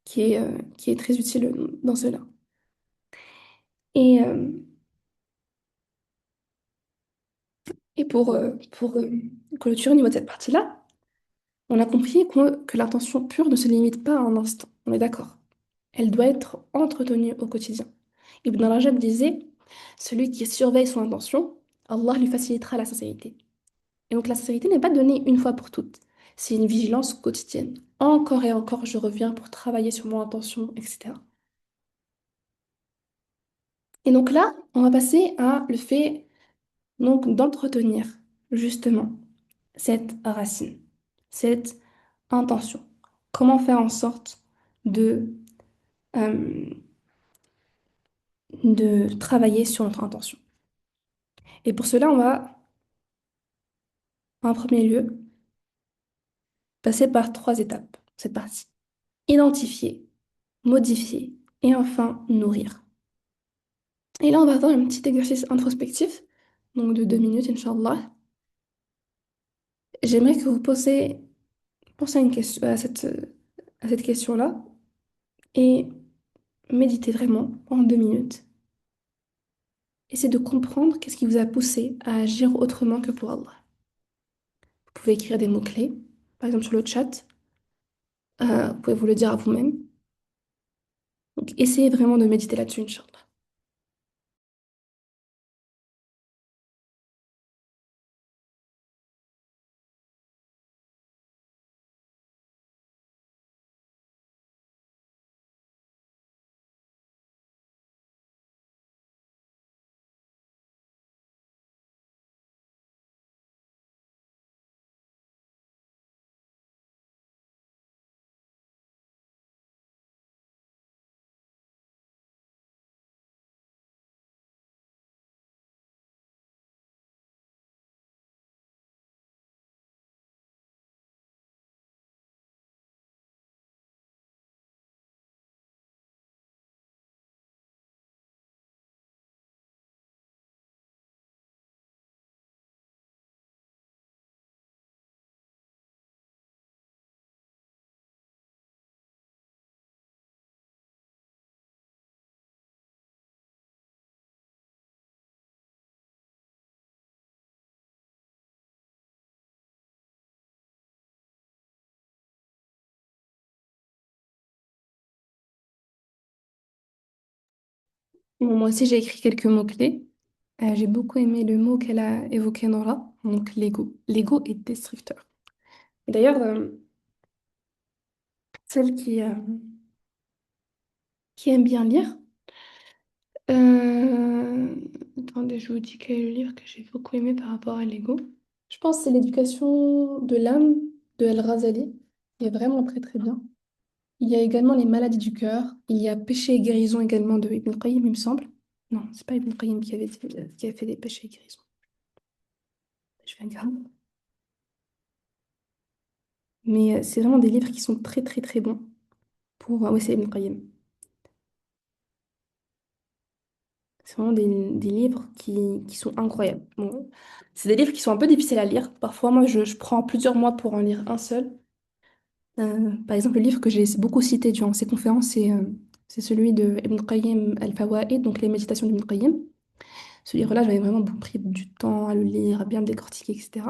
qui est très utile dans cela. Et, et pour clôturer au niveau de cette partie-là, on a compris que l'intention pure ne se limite pas à un instant. On est d'accord. Elle doit être entretenue au quotidien. Ibn Rajab disait, celui qui surveille son intention, Allah lui facilitera la sincérité. Et donc la sincérité n'est pas donnée une fois pour toutes. C'est une vigilance quotidienne. Encore et encore, je reviens pour travailler sur mon intention, etc. Et donc là, on va passer à le fait donc d'entretenir justement cette racine, cette intention. Comment faire en sorte de, euh, de travailler sur notre intention. Et pour cela, on va, en premier lieu, passer par trois étapes, cette partie. Identifier, modifier et enfin nourrir. Et là, on va avoir un petit exercice introspectif, donc de 2 minutes, Inch'Allah. J'aimerais que vous pensez à une question, à cette question-là et méditez vraiment en 2 minutes. Essayez de comprendre qu'est-ce qui vous a poussé à agir autrement que pour Allah. Vous pouvez écrire des mots-clés, par exemple sur le chat. Vous pouvez vous le dire à vous-même. Donc, essayez vraiment de méditer là-dessus, Inch'Allah. Bon, moi aussi, j'ai écrit quelques mots-clés. J'ai beaucoup aimé le mot qu'elle a évoqué, Nora, donc l'ego. L'ego est destructeur. Et d'ailleurs, celle qui aime bien lire, euh, attendez, je vous dis quel est le livre que j'ai beaucoup aimé par rapport à l'ego. Je pense que c'est L'éducation de l'âme de El-Razali. Il est vraiment très très bien. Il y a également Les maladies du cœur. Il y a Péché et guérison également de Ibn Qayyim, il me semble. Non, c'est pas Ibn Qayyim qui a fait des péchés et guérisons. Je vais regarder. Mais c'est vraiment des livres qui sont très très très bons pour... ouais, c'est Ibn Qayyim. C'est vraiment des livres qui sont incroyables. Bon, c'est des livres qui sont un peu difficiles à lire. Parfois, moi, je prends plusieurs mois pour en lire un seul. Par exemple, le livre que j'ai beaucoup cité durant ces conférences, c'est celui de Ibn Qayyim al-Fawaid, donc les méditations d'Ibn Qayyim. Ce livre-là, j'avais vraiment pris du temps à le lire, à bien le décortiquer, etc.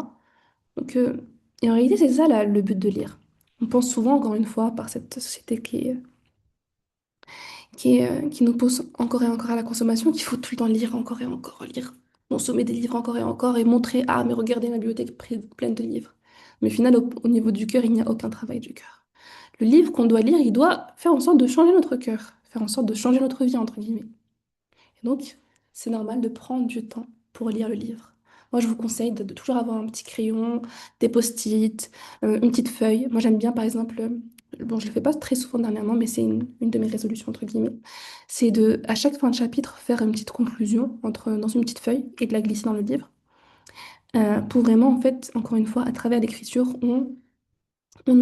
Donc, et en réalité, c'est ça le but de lire. On pense souvent, encore une fois, par cette société qui nous pousse encore et encore à la consommation, qu'il faut tout le temps lire encore et encore, lire, consommer des livres encore et encore et montrer, ah, mais regardez ma bibliothèque pleine de livres. Mais au final, au niveau du cœur, il n'y a aucun travail du cœur. Le livre qu'on doit lire, il doit faire en sorte de changer notre cœur, faire en sorte de changer notre vie, entre guillemets. Et donc, c'est normal de prendre du temps pour lire le livre. Moi, je vous conseille de toujours avoir un petit crayon, des post-it, une petite feuille. Moi, j'aime bien, par exemple, bon, je le fais pas très souvent dernièrement, mais c'est une de mes résolutions, entre guillemets. C'est de, à chaque fin de chapitre, faire une petite conclusion dans une petite feuille et de la glisser dans le livre. Pour vraiment, en fait, encore une fois, à travers l'écriture, on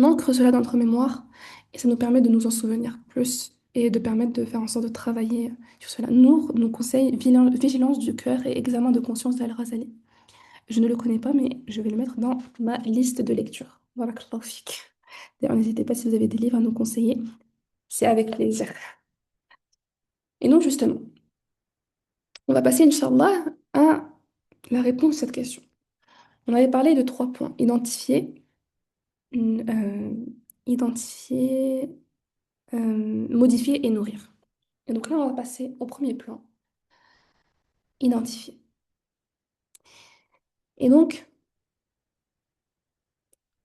ancre cela dans notre mémoire et ça nous permet de nous en souvenir plus et de permettre de faire en sorte de travailler sur cela. Nour nous conseille vigilance du cœur et examen de conscience d'Al-Razali. Je ne le connais pas, mais je vais le mettre dans ma liste de lecture. Voilà, fik. D'ailleurs, n'hésitez pas si vous avez des livres à nous conseiller. C'est avec plaisir. Et donc, justement, on va passer, Inch'Allah, à la réponse à cette question. On avait parlé de trois points. Euh, identifier, modifier et nourrir. Et donc là, on va passer au premier plan, identifier. Et donc,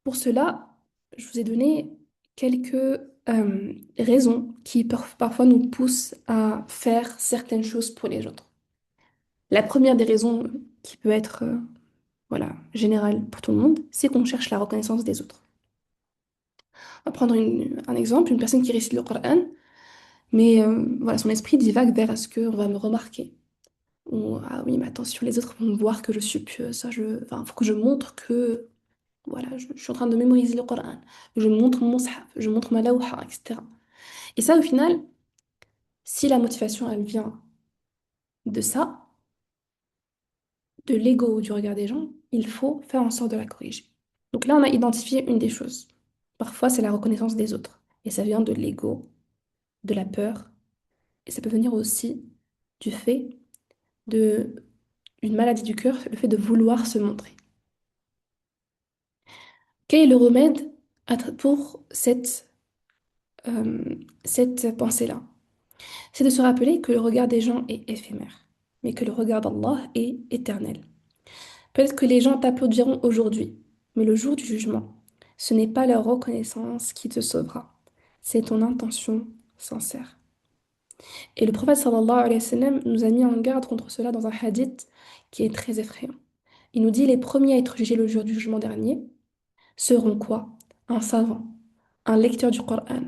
pour cela, je vous ai donné quelques raisons qui parfois nous poussent à faire certaines choses pour les autres. La première des raisons qui peut être voilà, générale pour tout le monde, c'est qu'on cherche la reconnaissance des autres. On va prendre un exemple, une personne qui récite le Coran, mais voilà, son esprit divague vers est-ce qu'on va me remarquer? Ou ah oui, mais attention, les autres vont voir que je suis pieuse, ça, enfin, faut que je montre que voilà, je suis en train de mémoriser le Coran. Je montre mon mushaf, je montre ma lawha, etc. Et ça, au final, si la motivation, elle vient de ça, de l'ego ou du regard des gens, il faut faire en sorte de la corriger. Donc là, on a identifié une des choses. Parfois, c'est la reconnaissance des autres. Et ça vient de l'ego, de la peur. Et ça peut venir aussi du fait de une maladie du cœur, le fait de vouloir se montrer. Quel est le remède pour cette pensée-là? C'est de se rappeler que le regard des gens est éphémère, mais que le regard d'Allah est éternel. Peut-être que les gens t'applaudiront aujourd'hui, mais le jour du jugement, ce n'est pas leur reconnaissance qui te sauvera, c'est ton intention sincère. Et le prophète sallallahu alayhi wa sallam nous a mis en garde contre cela dans un hadith qui est très effrayant. Il nous dit les premiers à être jugés le jour du jugement dernier seront quoi? Un savant, un lecteur du Coran,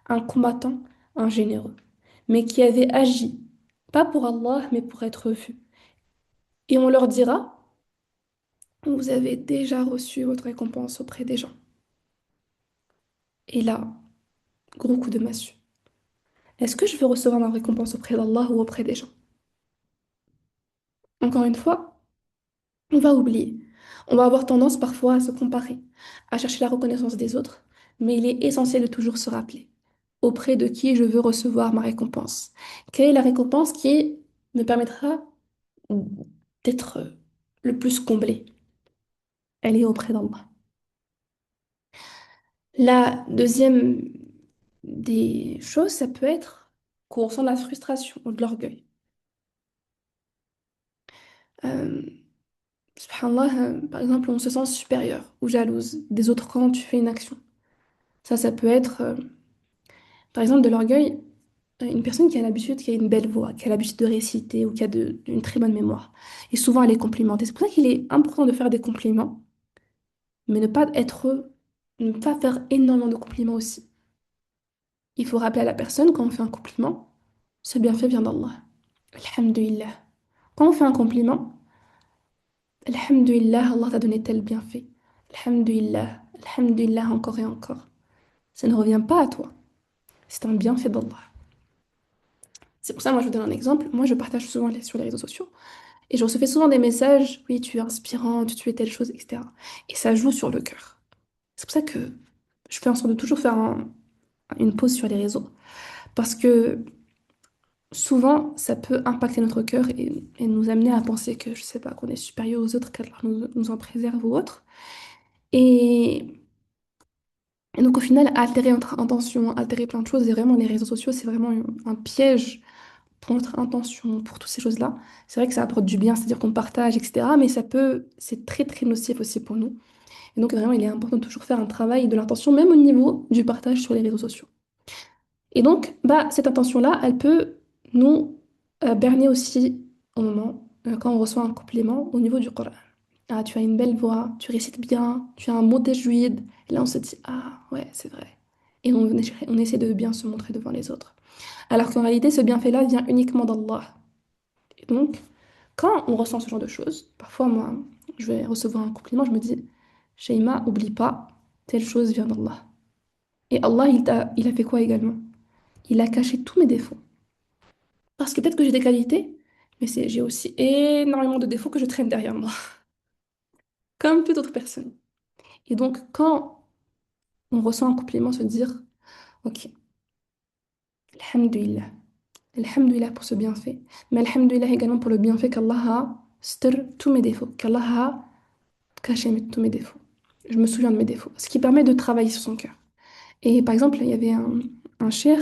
un combattant, un généreux, mais qui avait agi, pas pour Allah, mais pour être vu. Et on leur dira, vous avez déjà reçu votre récompense auprès des gens. Et là, gros coup de massue. Est-ce que je veux recevoir ma récompense auprès d'Allah ou auprès des gens? Encore une fois, on va oublier. On va avoir tendance parfois à se comparer, à chercher la reconnaissance des autres, mais il est essentiel de toujours se rappeler auprès de qui je veux recevoir ma récompense. Quelle est la récompense qui me permettra d'être le plus comblé? Elle est auprès d'Allah. La deuxième des choses, ça peut être qu'on ressent de la frustration ou de l'orgueil. Euh, Subhanallah, par exemple, on se sent supérieur ou jalouse des autres quand tu fais une action. Ça peut être, par exemple, de l'orgueil, une personne qui a l'habitude, qui a une belle voix, qui a l'habitude de réciter ou qui a une très bonne mémoire. Et souvent, elle est complimentée. C'est pour ça qu'il est important de faire des compliments, mais ne pas faire énormément de compliments aussi. Il faut rappeler à la personne, quand on fait un compliment, ce bienfait vient d'Allah. Alhamdulillah. Quand on fait un compliment, Alhamdulillah, Allah t'a donné tel bienfait. Alhamdulillah, Alhamdulillah encore et encore. Ça ne revient pas à toi. C'est un bienfait d'Allah. C'est pour ça, moi, je vous donne un exemple. Moi, je partage souvent sur les réseaux sociaux et je recevais souvent des messages, oui, tu es inspirante, tu es telle chose, etc. Et ça joue sur le cœur. C'est pour ça que je fais en sorte de toujours faire une pause sur les réseaux. Parce que souvent, ça peut impacter notre cœur et nous amener à penser que, je sais pas, qu'on est supérieur aux autres, qu'Allah nous en préserve ou autre. Et, et donc, au final, altérer notre intention, altérer plein de choses, et vraiment, les réseaux sociaux, c'est vraiment un piège pour notre intention, pour toutes ces choses-là. C'est vrai que ça apporte du bien, c'est-à-dire qu'on partage, etc. Mais c'est très, très nocif aussi pour nous. Et donc, vraiment, il est important de toujours faire un travail de l'intention, même au niveau du partage sur les réseaux sociaux. Et donc, bah, cette intention-là, elle peut nous berner aussi au moment quand on reçoit un complément au niveau du Coran. Ah, tu as une belle voix, tu récites bien, tu as un beau tajwid. Et là, on se dit, ah, ouais, c'est vrai. Et on essaie de bien se montrer devant les autres. Alors qu'en réalité, ce bienfait-là vient uniquement d'Allah. Et donc, quand on ressent ce genre de choses, parfois, moi, je vais recevoir un compliment, je me dis, Shaima, oublie pas, telle chose vient d'Allah. Et Allah, il a fait quoi également? Il a caché tous mes défauts. Parce que peut-être que j'ai des qualités, mais j'ai aussi énormément de défauts que je traîne derrière moi, comme toute autre personne. Et donc, quand on ressent un compliment, se dire, ok, alhamdulillah, alhamdulillah pour ce bienfait, mais alhamdulillah également pour le bienfait qu'Allah a stir tous mes défauts, qu'Allah a caché tous mes défauts. Je me souviens de mes défauts, ce qui permet de travailler sur son cœur. Et par exemple, il y avait un cher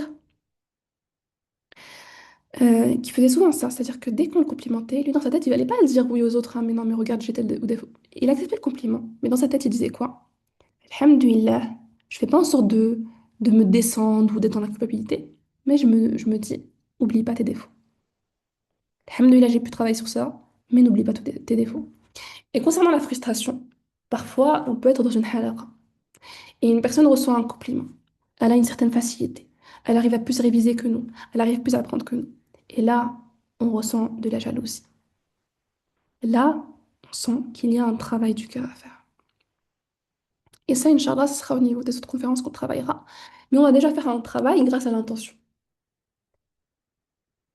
qui faisait souvent ça, c'est-à-dire que dès qu'on le complimentait, lui dans sa tête, il n'allait pas dire oui aux autres, ah, mais non, mais regarde, j'ai tel ou défaut. Il acceptait le compliment, mais dans sa tête, il disait quoi? Alhamdulillah, je fais pas en sorte de me descendre ou d'être dans la culpabilité, mais je me dis, oublie pas tes défauts. Alhamdulillah, j'ai pu travailler sur ça, mais n'oublie pas tous tes défauts. Et concernant la frustration, parfois, on peut être dans une halaqa, et une personne reçoit un compliment. Elle a une certaine facilité. Elle arrive à plus réviser que nous. Elle arrive plus à apprendre que nous. Et là, on ressent de la jalousie. Là, on sent qu'il y a un travail du cœur à faire. Et ça, Inch'Allah, ce sera au niveau des autres conférences qu'on travaillera. Mais on va déjà faire un travail grâce à l'intention.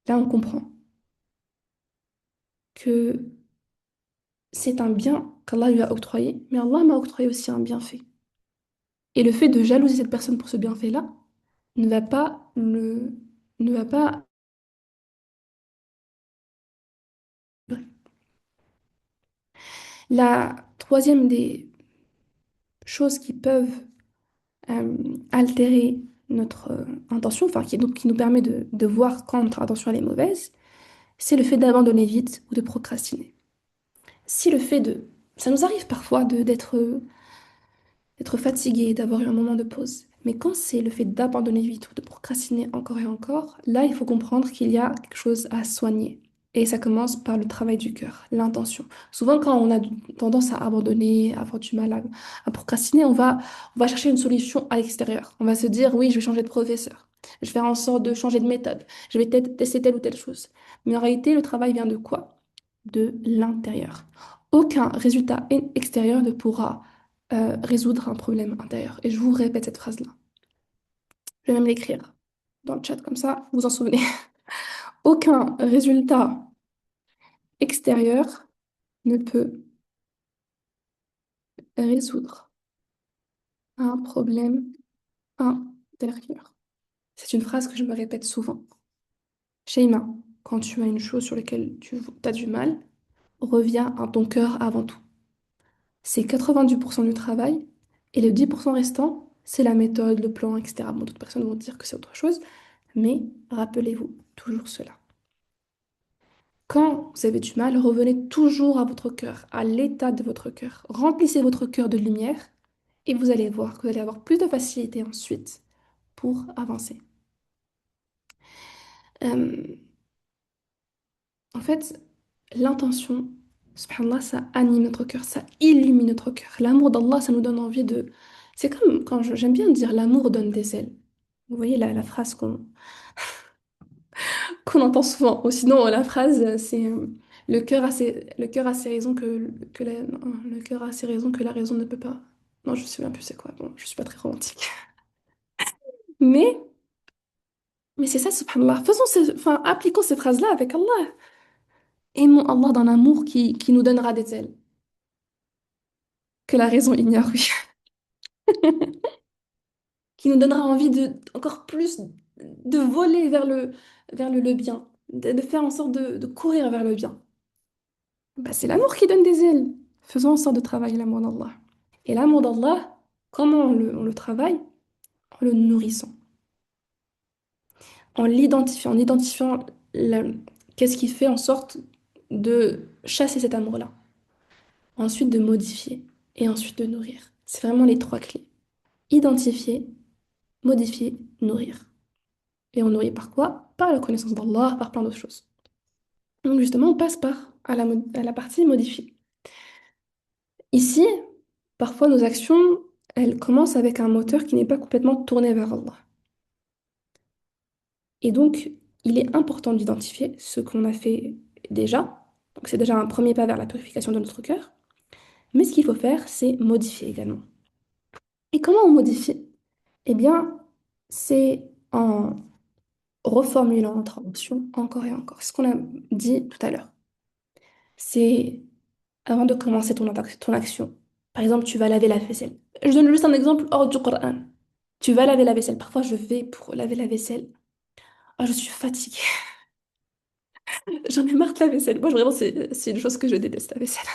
Là, on comprend que c'est un bien qu'Allah lui a octroyé, mais Allah m'a octroyé aussi un bienfait. Et le fait de jalouser cette personne pour ce bienfait-là ne va pas ne va pas. La troisième choses qui peuvent altérer notre intention, enfin qui nous permet de voir quand notre intention elle est mauvaise, c'est le fait d'abandonner vite ou de procrastiner. Si le fait de... Ça nous arrive parfois d'être fatigué, d'avoir eu un moment de pause. Mais quand c'est le fait d'abandonner vite ou de procrastiner encore et encore, là, il faut comprendre qu'il y a quelque chose à soigner. Et ça commence par le travail du cœur, l'intention. Souvent, quand on a tendance à abandonner, à avoir du mal à procrastiner, on va chercher une solution à l'extérieur. On va se dire, oui, je vais changer de professeur. Je vais faire en sorte de changer de méthode. Je vais peut-être tester telle ou telle chose. Mais en réalité, le travail vient de quoi? De l'intérieur. Aucun résultat extérieur ne pourra résoudre un problème intérieur. Et je vous répète cette phrase-là. Je vais même l'écrire dans le chat comme ça, vous vous en souvenez. Aucun résultat extérieur ne peut résoudre un problème intérieur. C'est une phrase que je me répète souvent. Sheima, quand tu as une chose sur laquelle tu as du mal, reviens à ton cœur avant tout. C'est 90% du travail et le 10% restant, c'est la méthode, le plan, etc. Bon, d'autres personnes vont dire que c'est autre chose, mais rappelez-vous toujours cela. Quand vous avez du mal, revenez toujours à votre cœur, à l'état de votre cœur. Remplissez votre cœur de lumière et vous allez voir que vous allez avoir plus de facilité ensuite pour avancer. Euh, en fait, l'intention, subhanallah, ça anime notre cœur, ça illumine notre cœur. L'amour d'Allah, ça nous donne envie de... C'est comme quand j'aime bien dire l'amour donne des ailes. Vous voyez la phrase qu'on entend souvent. Ou sinon, la phrase, c'est le cœur a ses raisons non, le cœur a ses raisons que la raison ne peut pas. Non, je me souviens plus c'est quoi. Bon, je suis pas très romantique. Mais, mais c'est ça, subhanallah. Enfin, appliquons ces phrases-là avec Allah. Aimons Allah d'un amour qui nous donnera des ailes, que la raison ignore, oui. Qui nous donnera envie de encore plus de voler le bien, de faire en sorte de courir vers le bien. Bah, c'est l'amour qui donne des ailes. Faisons en sorte de travailler l'amour d'Allah. Et l'amour d'Allah, comment on le travaille? En le nourrissant, en identifiant qu'est-ce qui fait en sorte de chasser cet amour-là, ensuite de modifier et ensuite de nourrir. C'est vraiment les trois clés. Identifier, modifier, nourrir. Et on nourrit par quoi? Par la connaissance d'Allah, par plein d'autres choses. Donc justement, on passe à la partie modifier. Ici, parfois nos actions, elles commencent avec un moteur qui n'est pas complètement tourné vers Allah. Et donc, il est important d'identifier ce qu'on a fait déjà. Donc, c'est déjà un premier pas vers la purification de notre cœur. Mais ce qu'il faut faire, c'est modifier également. Et comment on modifie? Eh bien, c'est en reformulant notre intention encore et encore. Ce qu'on a dit tout à l'heure. C'est avant de commencer ton action. Par exemple, tu vas laver la vaisselle. Je donne juste un exemple hors du Coran. Tu vas laver la vaisselle. Parfois, je vais pour laver la vaisselle. Ah, je suis fatiguée. J'en ai marre de la vaisselle. Moi, vraiment, c'est une chose que je déteste, la vaisselle.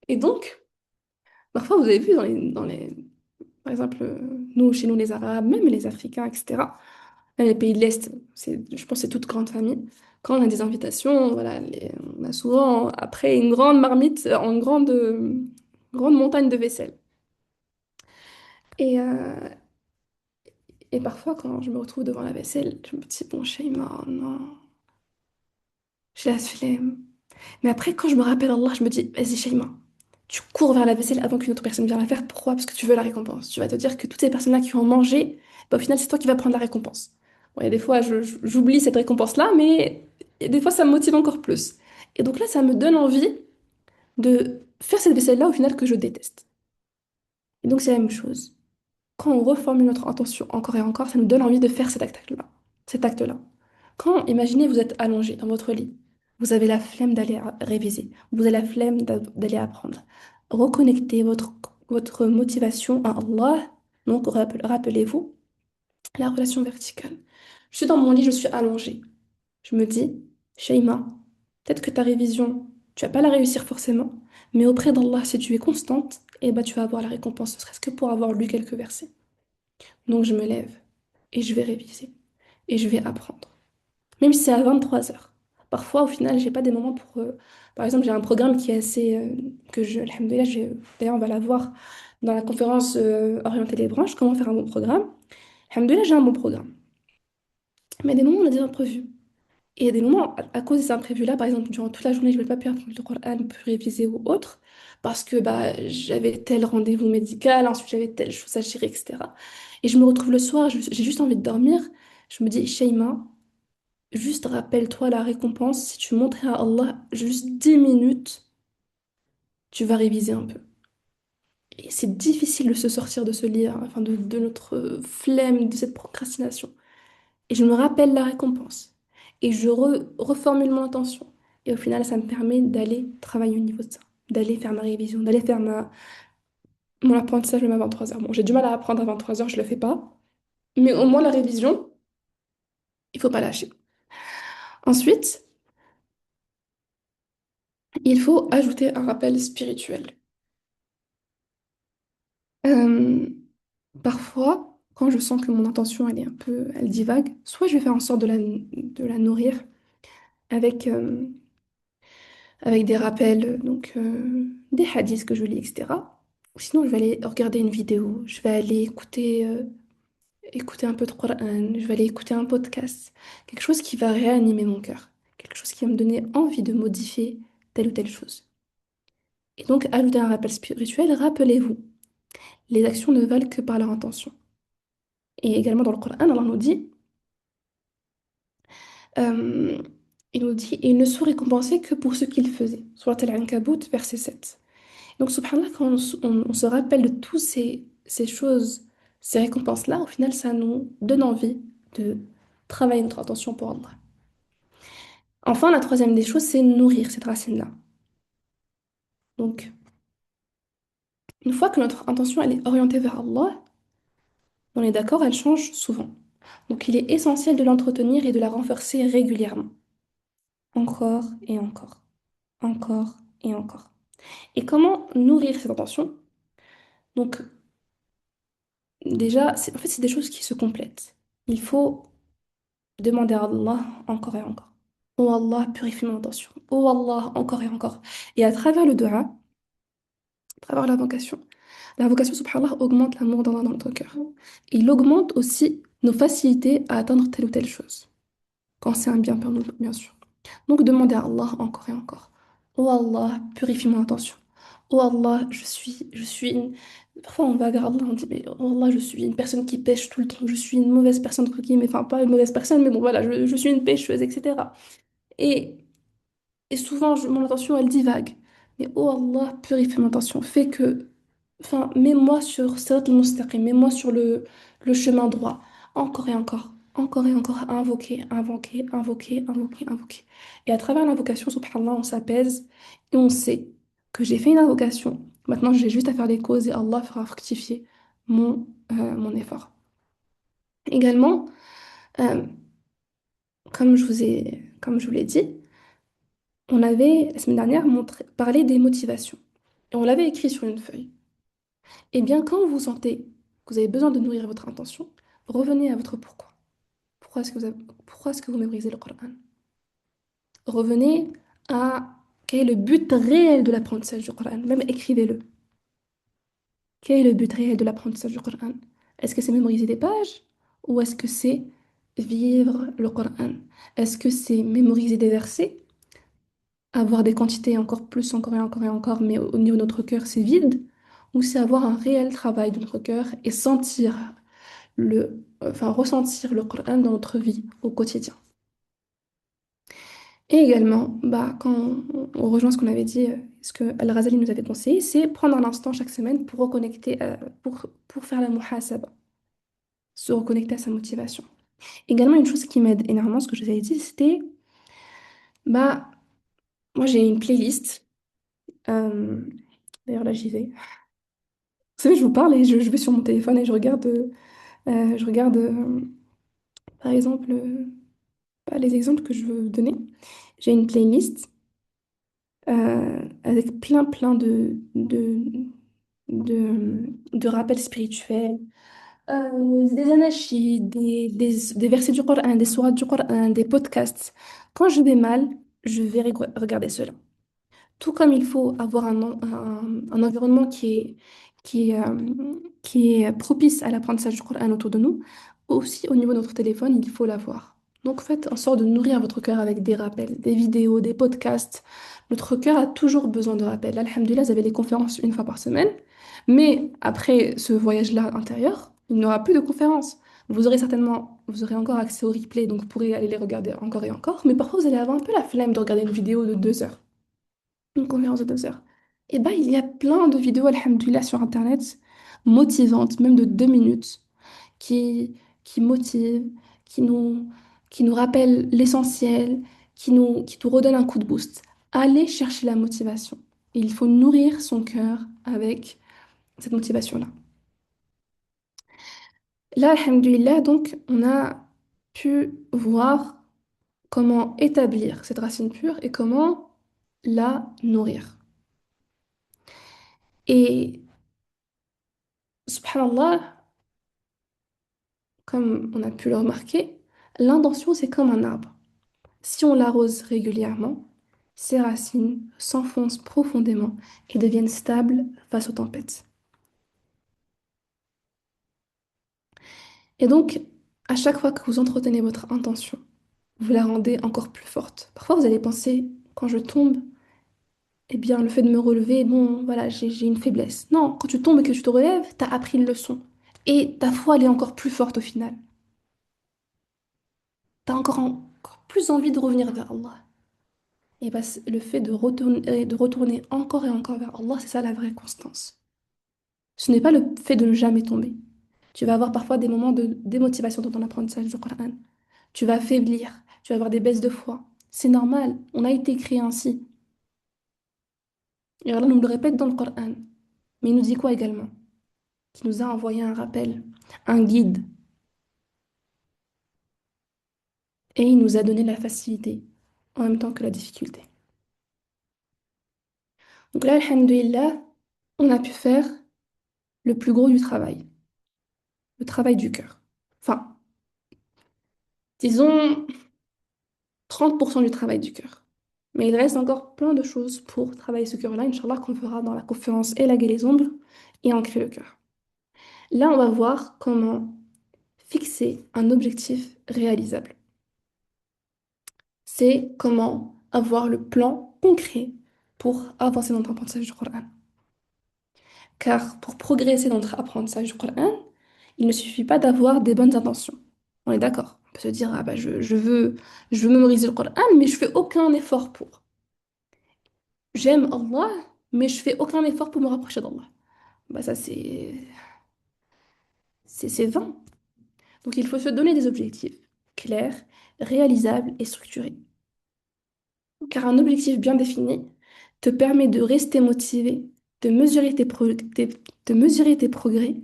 Et donc, parfois, vous avez vu par exemple, nous, chez nous, les Arabes, même les Africains, etc., même les pays de l'Est, je pense que c'est toute grande famille. Quand on a des invitations, voilà, on a souvent, après, une grande marmite, grande montagne de vaisselle. Et, euh, et parfois, quand je me retrouve devant la vaisselle, je me dis, bon, Shaima, non, j'ai la flemme. Mais après, quand je me rappelle Allah, je me dis, vas-y, Shaima, tu cours vers la vaisselle avant qu'une autre personne vienne la faire. Pourquoi? Parce que tu veux la récompense. Tu vas te dire que toutes ces personnes-là qui ont mangé, bah, au final, c'est toi qui vas prendre la récompense. Bon, il y a des fois, j'oublie cette récompense-là, mais des fois, ça me motive encore plus. Et donc là, ça me donne envie de faire cette vaisselle-là, au final, que je déteste. Et donc, c'est la même chose. Quand on reformule notre intention encore et encore, ça nous donne envie de faire cet acte-là. Cet acte-là. Quand, imaginez, vous êtes allongé dans votre lit, vous avez la flemme d'aller réviser, vous avez la flemme d'aller apprendre. Reconnectez votre motivation à Allah. Donc, rappelez-vous la relation verticale. Je suis dans mon lit, je suis allongée. Je me dis, Shaima, peut-être que ta révision, tu vas pas la réussir forcément, mais auprès d'Allah, si tu es constante, et bah tu vas avoir la récompense, ne serait-ce que pour avoir lu quelques versets. Donc je me lève et je vais réviser et je vais apprendre. Même si c'est à 23 heures. Parfois, au final, j'ai pas des moments pour. Par exemple, j'ai un programme qui est assez. Que je. Alhamdoulilah, d'ailleurs, on va la voir dans la conférence Orienter les branches, comment faire un bon programme. Alhamdoulilah, j'ai un bon programme. Mais à des moments, on a des imprévus. Et il y a des moments, à cause de ces imprévus-là, par exemple, durant toute la journée, je ne vais pas pu apprendre le Coran, pu réviser ou autre, parce que bah, j'avais tel rendez-vous médical, ensuite j'avais telle chose à gérer, etc. Et je me retrouve le soir, j'ai juste envie de dormir. Je me dis, Sheima, juste rappelle-toi la récompense. Si tu montrais à Allah juste 10 minutes, tu vas réviser un peu. Et c'est difficile de se sortir de ce lit, hein, enfin de notre flemme, de cette procrastination. Et je me rappelle la récompense. Et je reformule mon intention. Et au final, ça me permet d'aller travailler au niveau de ça, d'aller faire ma révision, d'aller faire mon apprentissage même à 23 heures. Bon, j'ai du mal à apprendre à 23 heures, je le fais pas. Mais au moins la révision, il faut pas lâcher. Ensuite, il faut ajouter un rappel spirituel. Euh, Parfois, quand je sens que mon intention, elle est un peu, elle divague, soit je vais faire en sorte de la nourrir avec, avec des rappels, donc des hadiths que je lis, etc. Ou sinon, je vais aller regarder une vidéo, je vais aller écouter un peu de Coran, je vais aller écouter un podcast, quelque chose qui va réanimer mon cœur, quelque chose qui va me donner envie de modifier telle ou telle chose. Et donc, ajouter un rappel spirituel, rappelez-vous, les actions ne valent que par leur intention. Et également dans le Coran, Allah nous dit, euh, il nous dit, il ne sont récompensés que pour ce qu'ils faisaient. Surat Al-Ankabut, verset 7. Donc, subhanallah, quand on se rappelle de toutes ces choses, ces récompenses-là, au final, ça nous donne envie de travailler notre attention pour Allah. Enfin, la troisième des choses, c'est nourrir cette racine-là. Donc, une fois que notre intention elle est orientée vers Allah, on est d'accord, elle change souvent. Donc, il est essentiel de l'entretenir et de la renforcer régulièrement. Encore et encore. Encore et encore. Et comment nourrir cette intention? Donc, déjà, en fait, c'est des choses qui se complètent. Il faut demander à Allah encore et encore. Oh Allah, purifie mon intention. Oh Allah, encore et encore. Et à travers le dua, à travers la vocation, subhanallah, augmente l'amour d'Allah dans notre cœur. Il augmente aussi nos facilités à atteindre telle ou telle chose, quand c'est un bien pour nous, bien sûr. Donc, demandez à Allah encore et encore. Oh Allah, purifie mon intention. Oh Allah, je suis une. Parfois, on va vers Allah, on dit, mais oh Allah, je suis une personne qui pêche tout le temps. Je suis une mauvaise personne, entre guillemets. Enfin, pas une mauvaise personne, mais bon, voilà, je suis une pêcheuse, etc. Et, et souvent, mon intention, elle divague. Mais oh Allah, purifie mon intention. Fais que. Enfin, mets-moi sur Sirat al-Mustaqim, mets-moi sur le chemin droit. Encore et encore. Encore et encore à invoquer, invoquer, invoquer, invoquer, invoquer. Et à travers l'invocation, subhanallah, on s'apaise et on sait que j'ai fait une invocation. Maintenant, j'ai juste à faire les causes et Allah fera fructifier mon effort. Également, euh, comme je vous l'ai dit, on avait, la semaine dernière, parlé des motivations. Et on l'avait écrit sur une feuille. Eh bien, quand vous sentez que vous avez besoin de nourrir votre intention, revenez à votre pourquoi. Pourquoi est-ce que vous mémorisez le Coran? Revenez à quel est le but réel de l'apprentissage du Coran. Même écrivez-le. Quel est le but réel de l'apprentissage du Coran? Est-ce que c'est mémoriser des pages ou est-ce que c'est vivre le Coran? Est-ce que c'est mémoriser des versets, avoir des quantités encore plus, encore et encore et encore, mais au niveau de notre cœur, c'est vide? Ou c'est avoir un réel travail de notre cœur et ressentir le Coran dans notre vie au quotidien? Et également, bah, quand on rejoint ce qu'on avait dit, ce que Al-Ghazali nous avait conseillé, c'est prendre un instant chaque semaine pour reconnecter, pour faire la muhasaba, se reconnecter à sa motivation. Également, une chose qui m'aide énormément, ce que je vous avais dit, c'était, bah, moi j'ai une playlist. euh, D'ailleurs, là, j'y vais. Vous savez, je vous parle et je vais sur mon téléphone et je regarde, par exemple, bah, les exemples que je veux vous donner. J'ai une playlist avec plein, plein de rappels spirituels, des anachis, des versets du Coran, des sourates du Coran, des podcasts. Quand je vais mal, je vais regarder cela. Tout comme il faut avoir un environnement qui est, qui est propice à l'apprentissage du Coran autour de nous, aussi au niveau de notre téléphone, il faut l'avoir. Donc faites en sorte de nourrir votre cœur avec des rappels, des vidéos, des podcasts. Notre cœur a toujours besoin de rappels. Là, alhamdoulilah, vous avez les conférences une fois par semaine, mais après ce voyage-là intérieur, il n'y aura plus de conférences. Vous aurez encore accès au replay, donc vous pourrez aller les regarder encore et encore, mais parfois vous allez avoir un peu la flemme de regarder une vidéo de 2 heures, une conférence de 2 heures. Et ben, il y a plein de vidéos, alhamdoulilah, sur Internet, motivantes, même de 2 minutes, qui, qui motivent, qui nous, qui nous rappellent l'essentiel, qui nous redonnent un coup de boost. Allez chercher la motivation. Il faut nourrir son cœur avec cette motivation-là. Là, alhamdoulilah, donc, on a pu voir comment établir cette racine pure et comment la nourrir. Et subhanallah, comme on a pu le remarquer, l'intention, c'est comme un arbre. Si on l'arrose régulièrement, ses racines s'enfoncent profondément et deviennent stables face aux tempêtes. Et donc, à chaque fois que vous entretenez votre intention, vous la rendez encore plus forte. Parfois, vous allez penser, quand je tombe, eh bien, le fait de me relever, bon, voilà, j'ai une faiblesse. Non, quand tu tombes et que tu te relèves, tu as appris une leçon. Et ta foi, elle est encore plus forte au final. Tu as encore plus envie de revenir vers Allah. Et bah, le fait de retourner encore et encore vers Allah, c'est ça la vraie constance. Ce n'est pas le fait de ne jamais tomber. Tu vas avoir parfois des moments de démotivation dans ton apprentissage du Coran. Tu vas faiblir, tu vas avoir des baisses de foi. C'est normal, on a été créé ainsi. Et Allah nous le répète dans le Coran. Mais il nous dit quoi également? Qu'il nous a envoyé un rappel, un guide, et il nous a donné la facilité en même temps que la difficulté. Donc là, alhamdoulilah, on a pu faire le plus gros du travail, le travail du cœur. Enfin, disons 30% du travail du cœur. Mais il reste encore plein de choses pour travailler ce cœur-là, Inch'Allah, qu'on fera dans la conférence Élaguer les ombres et ancrer le cœur. Là, on va voir comment fixer un objectif réalisable. C'est comment avoir le plan concret pour avancer dans notre apprentissage du Coran. Car pour progresser dans notre apprentissage du Coran, il ne suffit pas d'avoir des bonnes intentions. On est d'accord. On peut se dire, ah bah je veux mémoriser le Coran, mais je fais aucun effort pour. J'aime Allah, mais je fais aucun effort pour me rapprocher d'Allah. Bah ça c'est vain. Donc il faut se donner des objectifs clairs, réalisables et structurés. Car un objectif bien défini te permet de rester motivé, de mesurer de mesurer tes progrès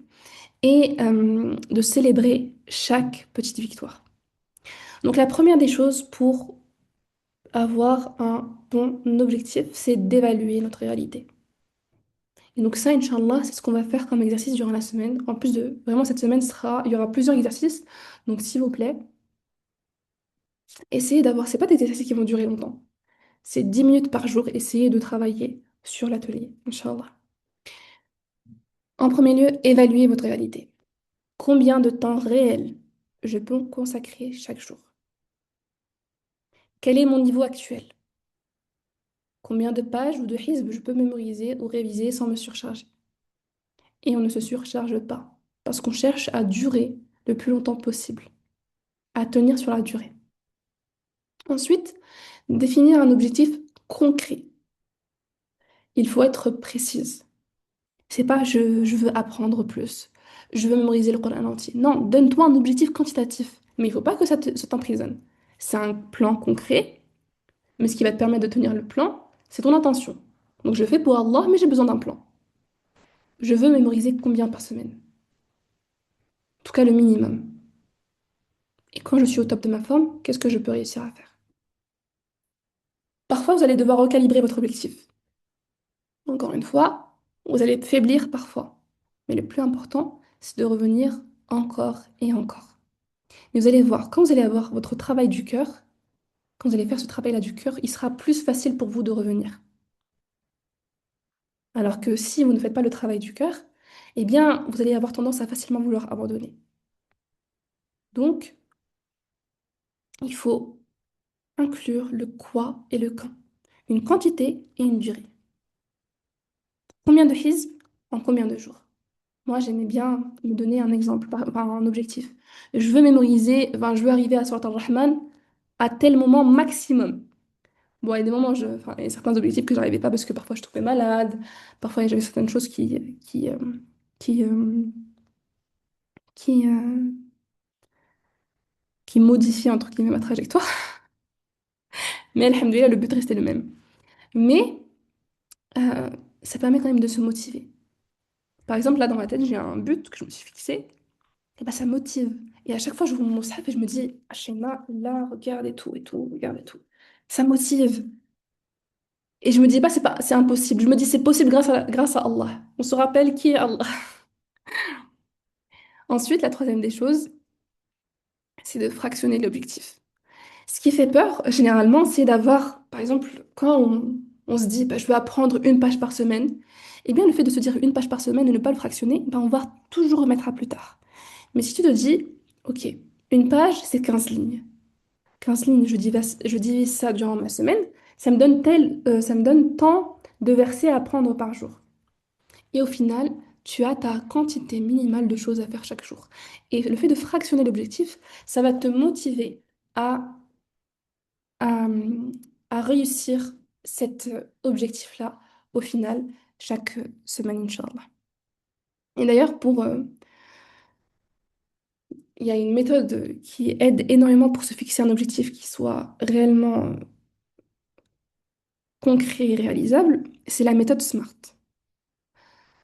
et de célébrer chaque petite victoire. Donc la première des choses pour avoir un bon objectif, c'est d'évaluer notre réalité. Et donc ça, Inch'Allah, c'est ce qu'on va faire comme exercice durant la semaine. En plus de, vraiment, cette semaine il y aura plusieurs exercices. Donc s'il vous plaît, essayez d'avoir, c'est pas des exercices qui vont durer longtemps. C'est 10 minutes par jour, essayez de travailler sur l'atelier, Inch'Allah. En premier lieu, évaluez votre réalité. Combien de temps réel je peux consacrer chaque jour? Quel est mon niveau actuel? Combien de pages ou de hizb je peux mémoriser ou réviser sans me surcharger? Et on ne se surcharge pas, parce qu'on cherche à durer le plus longtemps possible, à tenir sur la durée. Ensuite, définir un objectif concret. Il faut être précise. C'est pas je veux apprendre plus, je veux mémoriser le Coran entier. Non, donne-toi un objectif quantitatif. Mais il faut pas que ça t'emprisonne. C'est un plan concret, mais ce qui va te permettre de tenir le plan, c'est ton intention. Donc je fais pour Allah, mais j'ai besoin d'un plan. Je veux mémoriser combien par semaine? En tout cas, le minimum. Et quand je suis au top de ma forme, qu'est-ce que je peux réussir à faire? Parfois, vous allez devoir recalibrer votre objectif. Encore une fois, Vous allez faiblir parfois. Mais le plus important, c'est de revenir encore et encore. Mais vous allez voir, quand vous allez avoir votre travail du cœur, quand vous allez faire ce travail-là du cœur, il sera plus facile pour vous de revenir. Alors que si vous ne faites pas le travail du cœur, eh bien, vous allez avoir tendance à facilement vouloir abandonner. Donc, il faut inclure le quoi et le quand. Une quantité et une durée. Combien de hizb en combien de jours? Moi, j'aimais bien me donner un exemple, enfin, un objectif. Je veux mémoriser, enfin, je veux arriver à Surat al-Rahman à tel moment maximum. Bon, il y a des moments, enfin, il y a certains objectifs que je n'arrivais pas parce que parfois je tombais malade, parfois j'avais certaines choses qui, qui, qui modifiaient entre guillemets ma trajectoire. Mais alhamdoulilah, le but restait le même. Mais euh, ça permet quand même de se motiver. Par exemple, là dans ma tête, j'ai un but que je me suis fixé, et ben, ça me motive. Et à chaque fois, je vois mon mushaf et je me dis, Hachema, là, regarde et tout, regarde et tout. Ça motive. Et je me dis pas, c'est impossible. Je me dis, c'est possible grâce à Allah. On se rappelle qui est Allah. Ensuite, la troisième des choses, c'est de fractionner l'objectif. Ce qui fait peur, généralement, c'est d'avoir, par exemple, quand on se dit, bah, je veux apprendre une page par semaine, eh bien, le fait de se dire une page par semaine et ne pas le fractionner, bah, on va toujours remettre à plus tard. Mais si tu te dis, OK, une page, c'est 15 lignes. 15 lignes, je divise ça durant ma semaine, ça me donne tant de versets à apprendre par jour. Et au final, tu as ta quantité minimale de choses à faire chaque jour. Et le fait de fractionner l'objectif, ça va te motiver à, à, à réussir cet objectif-là au final, chaque semaine, Inch'Allah. Et d'ailleurs, il y a une méthode qui aide énormément pour se fixer un objectif qui soit réellement concret et réalisable, c'est la méthode SMART.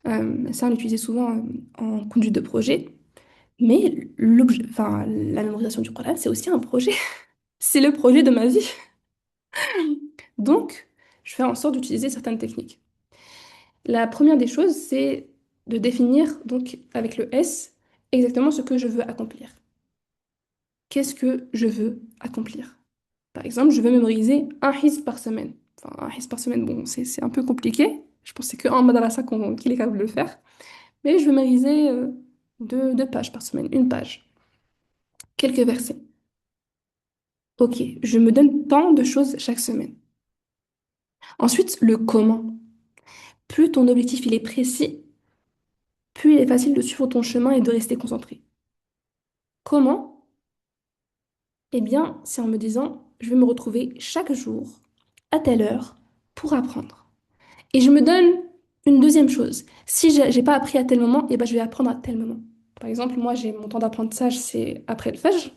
Ça, on l'utilisait souvent en conduite de projet, mais enfin, la mémorisation du Coran, c'est aussi un projet. C'est le projet de ma vie. Donc, je fais en sorte d'utiliser certaines techniques. La première des choses, c'est de définir, donc avec le S, exactement ce que je veux accomplir. Qu'est-ce que je veux accomplir? Par exemple, je veux mémoriser un hizb par semaine. Enfin, un hizb par semaine, bon, c'est un peu compliqué. Je pense que c'est qu'un madrasa qu'il est capable de le faire. Mais je veux mémoriser deux pages par semaine, une page, quelques versets. Ok, je me donne tant de choses chaque semaine. Ensuite, le comment. Plus ton objectif il est précis, plus il est facile de suivre ton chemin et de rester concentré. Comment? Eh bien, c'est en me disant, je vais me retrouver chaque jour, à telle heure, pour apprendre. Et je me donne une deuxième chose. Si j'ai pas appris à tel moment, eh ben, je vais apprendre à tel moment. Par exemple, moi, j'ai mon temps d'apprentissage, c'est après le Fajr.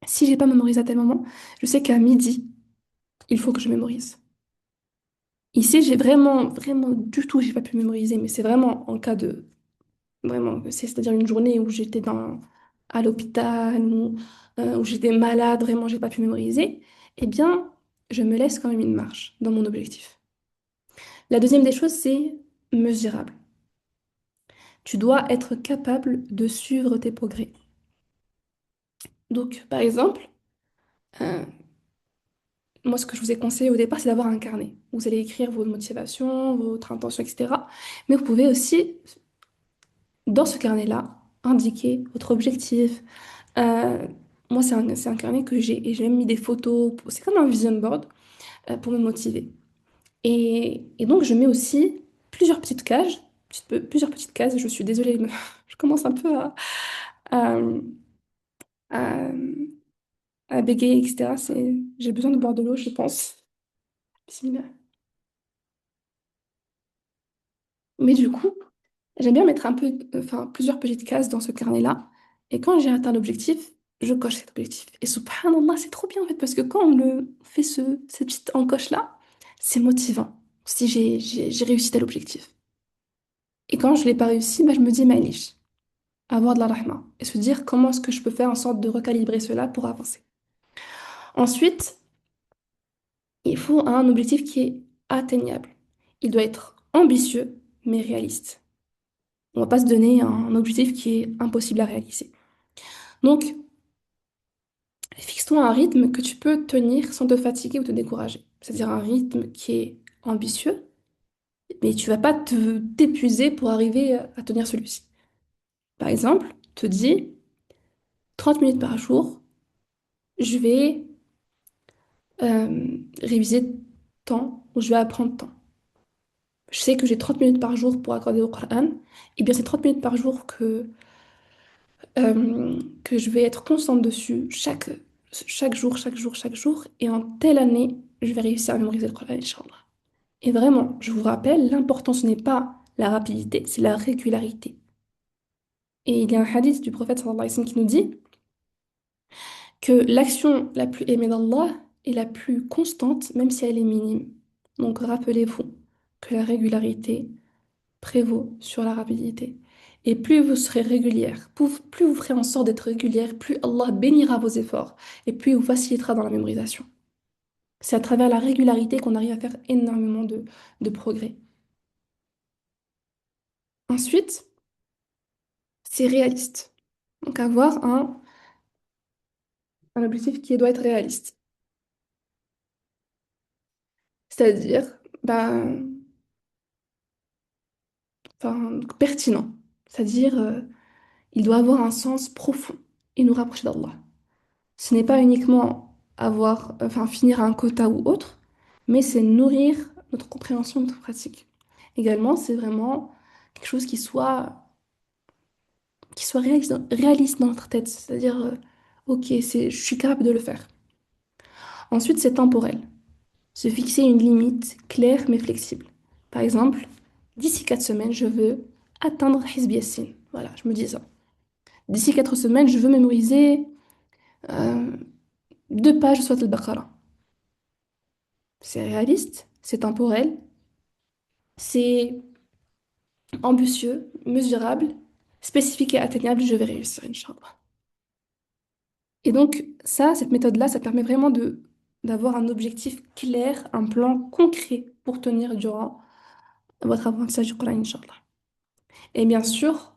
Si j'ai pas mémorisé à tel moment, je sais qu'à midi, il faut que je mémorise. Ici, j'ai vraiment du tout, j'ai pas pu mémoriser, mais c'est vraiment en cas de, vraiment, c'est-à-dire une journée où j'étais à l'hôpital, où j'étais malade, vraiment, j'ai pas pu mémoriser, eh bien, je me laisse quand même une marge dans mon objectif. La deuxième des choses, c'est mesurable. Tu dois être capable de suivre tes progrès. Donc, par exemple, euh, moi, ce que je vous ai conseillé au départ, c'est d'avoir un carnet. Vous allez écrire vos motivations, votre intention, etc. Mais vous pouvez aussi, dans ce carnet-là, indiquer votre objectif. Euh, Moi, c'est un carnet que j'ai et j'ai même mis des photos. C'est comme un vision board pour me motiver. Et donc, je mets aussi plusieurs petites cases. Plusieurs petites cases. Je suis désolée, mais je commence un peu à, à, à bégayer, etc. J'ai besoin de boire de l'eau, je pense. Bismillah. Mais du coup, j'aime bien mettre un peu, enfin, plusieurs petites cases dans ce carnet-là. Et quand j'ai atteint l'objectif, je coche cet objectif. Et subhanallah, c'est trop bien en fait, parce que quand on le fait cette petite encoche-là, c'est motivant. Si j'ai réussi tel objectif. Et quand je ne l'ai pas réussi, bah, je me dis, Manish, avoir de la rahma. Et se dire comment est-ce que je peux faire en sorte de recalibrer cela pour avancer. Ensuite, il faut un objectif qui est atteignable. Il doit être ambitieux, mais réaliste. On va pas se donner un objectif qui est impossible à réaliser. Donc, fixe-toi un rythme que tu peux tenir sans te fatiguer ou te décourager. C'est-à-dire un rythme qui est ambitieux, mais tu vas pas t'épuiser pour arriver à tenir celui-ci. Par exemple, te dis 30 minutes par jour, je vais réviser tant ou je vais apprendre tant. Je sais que j'ai 30 minutes par jour pour accorder au Coran. Et bien, c'est 30 minutes par jour que je vais être constante dessus chaque jour, chaque jour, chaque jour. Et en telle année, je vais réussir à mémoriser le Coran, Inch'Allah. Et vraiment, je vous rappelle, l'important, ce n'est pas la rapidité, c'est la régularité. Et il y a un hadith du prophète sallallahu alayhi wa sallam qui nous dit que l'action la plus aimée d'Allah est la plus constante, même si elle est minime. Donc rappelez-vous que la régularité prévaut sur la rapidité. Et plus vous serez régulière, plus vous ferez en sorte d'être régulière, plus Allah bénira vos efforts et plus il vous facilitera dans la mémorisation. C'est à travers la régularité qu'on arrive à faire énormément de progrès. Ensuite, c'est réaliste. Donc avoir un objectif qui doit être réaliste. C'est-à-dire, pertinent. C'est-à-dire, il doit avoir un sens profond et nous rapprocher d'Allah. Ce n'est pas uniquement finir un quota ou autre, mais c'est nourrir notre compréhension, notre pratique. Également, c'est vraiment quelque chose qui soit réaliste dans notre tête. C'est-à-dire, ok, je suis capable de le faire. Ensuite, c'est temporel. Se fixer une limite claire mais flexible. Par exemple, d'ici 4 semaines, je veux atteindre Hizb Yassin. Voilà, je me dis ça. D'ici 4 semaines, je veux mémoriser euh, 2 pages de al-Baqarah. C'est réaliste, c'est temporel, c'est ambitieux, mesurable, spécifique et atteignable, je vais réussir, Inch'Allah. Et donc, cette méthode-là, ça permet vraiment d'avoir un objectif clair, un plan concret pour tenir durant votre apprentissage du Coran, Inch'Allah. Et bien sûr,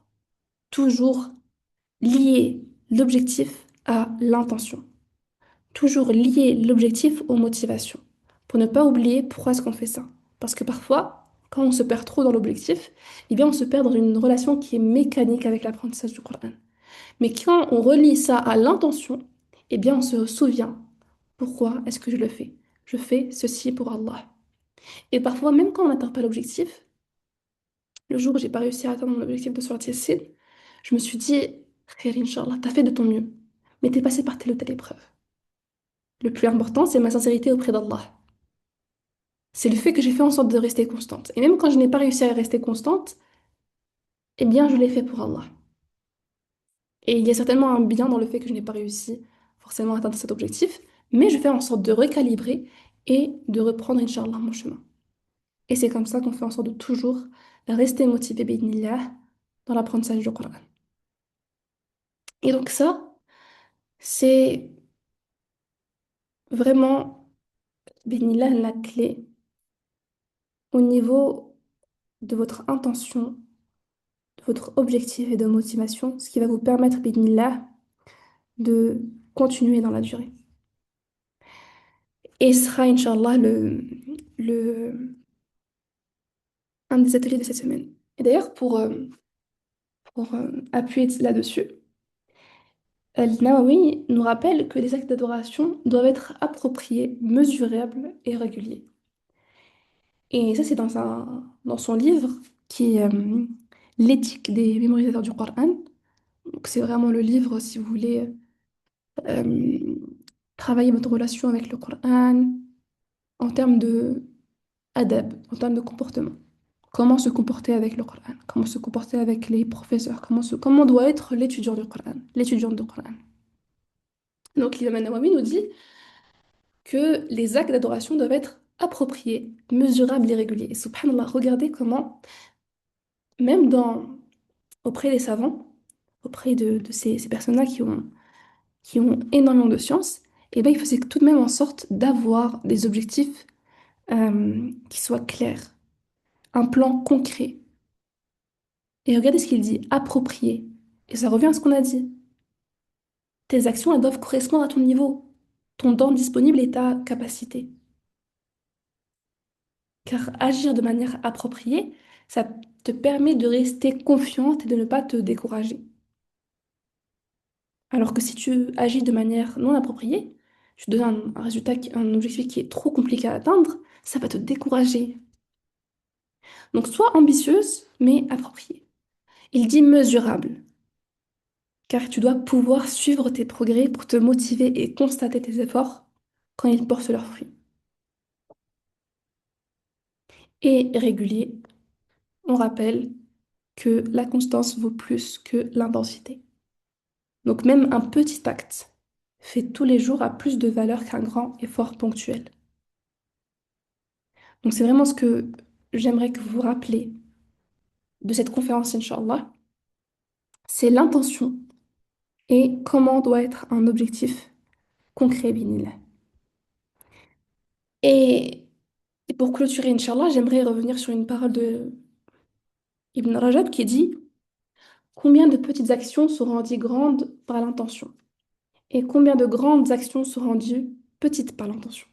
toujours lier l'objectif à l'intention. Toujours lier l'objectif aux motivations. Pour ne pas oublier pourquoi est-ce qu'on fait ça. Parce que parfois, quand on se perd trop dans l'objectif, eh bien on se perd dans une relation qui est mécanique avec l'apprentissage du Coran. Mais quand on relie ça à l'intention, eh bien on se souvient pourquoi est-ce que je le fais. Je fais ceci pour Allah. Et parfois, même quand on n'atteint pas l'objectif, le jour où j'ai pas réussi à atteindre mon objectif de sortie Yassine, je me suis dit, Khair, Inch'Allah, t'as fait de ton mieux, mais t'es passé par telle ou telle épreuve. Le plus important, c'est ma sincérité auprès d'Allah. C'est le fait que j'ai fait en sorte de rester constante. Et même quand je n'ai pas réussi à rester constante, eh bien, je l'ai fait pour Allah. Et il y a certainement un bien dans le fait que je n'ai pas réussi forcément à atteindre cet objectif, mais je fais en sorte de recalibrer et de reprendre, Inch'Allah, mon chemin. Et c'est comme ça qu'on fait en sorte de toujours rester motivé, bi'idhnillah, dans l'apprentissage du Coran. Et donc ça, c'est vraiment, bi'idhnillah, la clé au niveau de votre intention, de votre objectif et de motivation, ce qui va vous permettre, bi'idhnillah, de continuer dans la durée. Et ce sera, Inch'Allah, un des ateliers de cette semaine. Et d'ailleurs, pour appuyer là-dessus, Al-Nawawi nous rappelle que les actes d'adoration doivent être appropriés, mesurables et réguliers. Et ça, c'est dans son livre qui est L'éthique des mémorisateurs du Coran. Donc, c'est vraiment le livre, si vous voulez, euh, travailler votre relation avec le Coran en termes de adab, en termes de comportement. Comment se comporter avec le Coran, comment se comporter avec les professeurs, comment doit être l'étudiant du Coran, l'étudiante du Coran. Donc l'imam Nawawi nous dit que les actes d'adoration doivent être appropriés, mesurables et réguliers. Et subhanallah, regardez comment, même auprès des savants, auprès de ces personnes-là qui ont énormément de science, eh ben, il faisait tout de même en sorte d'avoir des objectifs qui soient clairs, un plan concret. Et regardez ce qu'il dit, approprié. Et ça revient à ce qu'on a dit. Tes actions, elles doivent correspondre à ton niveau, ton temps disponible et ta capacité. Car agir de manière appropriée, ça te permet de rester confiante et de ne pas te décourager. Alors que si tu agis de manière non appropriée, tu te donnes un résultat, un objectif qui est trop compliqué à atteindre, ça va te décourager. Donc sois ambitieuse, mais appropriée. Il dit mesurable, car tu dois pouvoir suivre tes progrès pour te motiver et constater tes efforts quand ils portent leurs fruits. Et régulier, on rappelle que la constance vaut plus que l'intensité. Donc même un petit acte fait tous les jours a plus de valeur qu'un grand effort ponctuel. Donc c'est vraiment ce que j'aimerais que vous vous rappelez de cette conférence, Inch'Allah. C'est l'intention et comment doit être un objectif concret, binillah. Et, et pour clôturer, Inch'Allah, j'aimerais revenir sur une parole de Ibn Rajab qui dit combien de petites actions sont rendues grandes par l'intention et combien de grandes actions sont rendues petites par l'intention.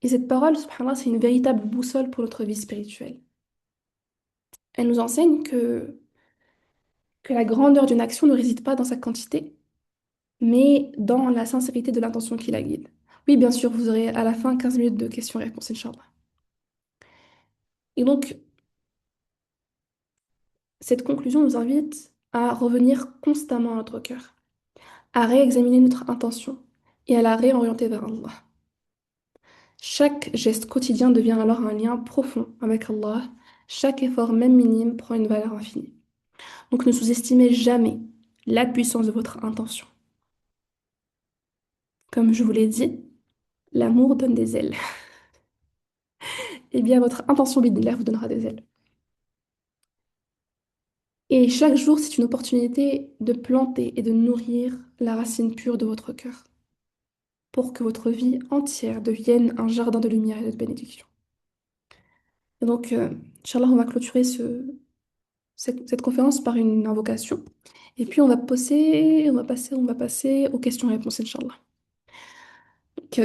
Et cette parole, subhanallah, c'est une véritable boussole pour notre vie spirituelle. Elle nous enseigne que la grandeur d'une action ne réside pas dans sa quantité, mais dans la sincérité de l'intention qui la guide. Oui, bien sûr, vous aurez à la fin 15 minutes de questions-réponses, Inch'Allah. Et donc, cette conclusion nous invite à revenir constamment à notre cœur, à réexaminer notre intention et à la réorienter vers Allah. Chaque geste quotidien devient alors un lien profond avec Allah. Chaque effort, même minime, prend une valeur infinie. Donc ne sous-estimez jamais la puissance de votre intention. Comme je vous l'ai dit, l'amour donne des ailes. Eh bien, votre intention bidnillahi vous donnera des ailes. Et chaque jour, c'est une opportunité de planter et de nourrir la racine pure de votre cœur pour que votre vie entière devienne un jardin de lumière et de bénédiction. Et donc, Inch'Allah, on va clôturer cette conférence par une invocation. Et puis, on va passer aux questions-réponses, Inch'Allah. Donc,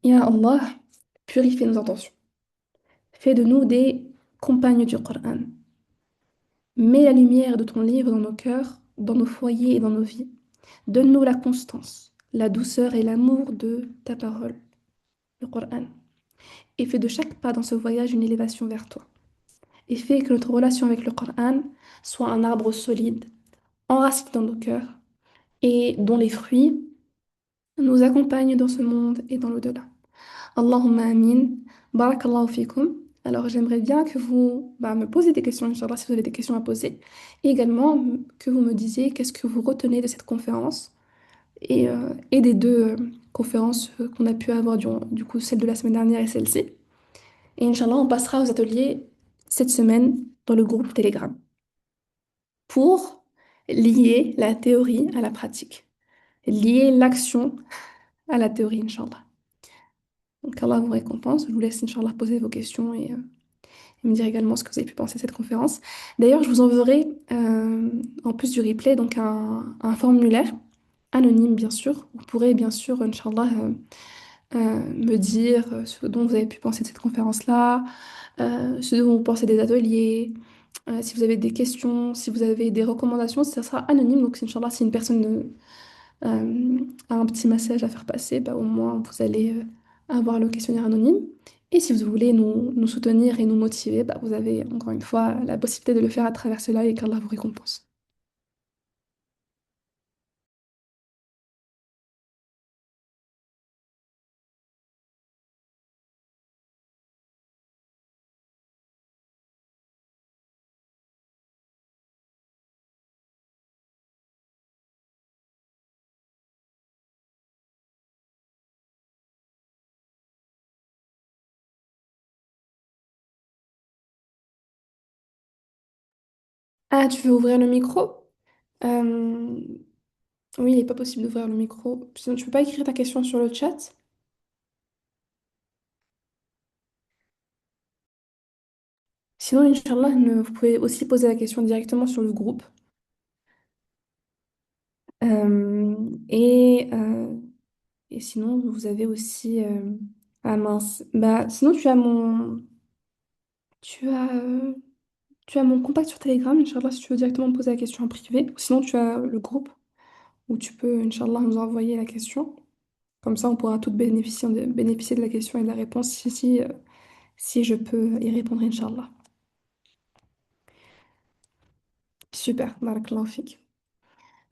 Ya Allah, purifie nos intentions. Fais de nous des compagnes du Coran. Mets la lumière de ton livre dans nos cœurs, dans nos foyers et dans nos vies. Donne-nous la constance, la douceur et l'amour de ta parole, le Coran. Et fais de chaque pas dans ce voyage une élévation vers toi. Et fais que notre relation avec le Coran soit un arbre solide, enraciné dans nos cœurs et dont les fruits nous accompagnent dans ce monde et dans l'au-delà. Allahumma amin. Barakallahu fikum. Alors j'aimerais bien que vous me posiez des questions, Inch'Allah, si vous avez des questions à poser. Et également que vous me disiez qu'est-ce que vous retenez de cette conférence et des deux conférences qu'on a pu avoir, du coup celle de la semaine dernière et celle-ci. Et Inch'Allah, on passera aux ateliers cette semaine dans le groupe Telegram pour lier la théorie à la pratique, lier l'action à la théorie, Inch'Allah. Donc Allah vous récompense. Je vous laisse, Inch'Allah, poser vos questions et me dire également ce que vous avez pu penser de cette conférence. D'ailleurs, je vous enverrai, en plus du replay, donc un formulaire anonyme, bien sûr. Vous pourrez, bien sûr, Inch'Allah, me dire ce dont vous avez pu penser de cette conférence-là, ce dont vous pensez des ateliers, si vous avez des questions, si vous avez des recommandations, ça sera anonyme. Donc, Inch'Allah, si une personne a un petit message à faire passer, au moins vous allez avoir le questionnaire anonyme. Et si vous voulez nous soutenir et nous motiver, vous avez encore une fois la possibilité de le faire à travers cela et qu'Allah vous récompense. Ah, tu veux ouvrir le micro? Euh, Oui, il n'est pas possible d'ouvrir le micro. Sinon, tu peux pas écrire ta question sur le chat? Sinon, Inch'Allah, vous pouvez aussi poser la question directement sur le groupe. Euh, et, euh, et sinon, vous avez aussi... Ah mince. Bah, sinon, Tu as, euh, tu as mon contact sur Telegram, Inch'Allah, si tu veux directement me poser la question en privé. Ou sinon, tu as le groupe où tu peux, Inch'Allah, nous envoyer la question. Comme ça, on pourra toutes bénéficier de la question et de la réponse si je peux y répondre, Inch'Allah. Super, barakallahu fik.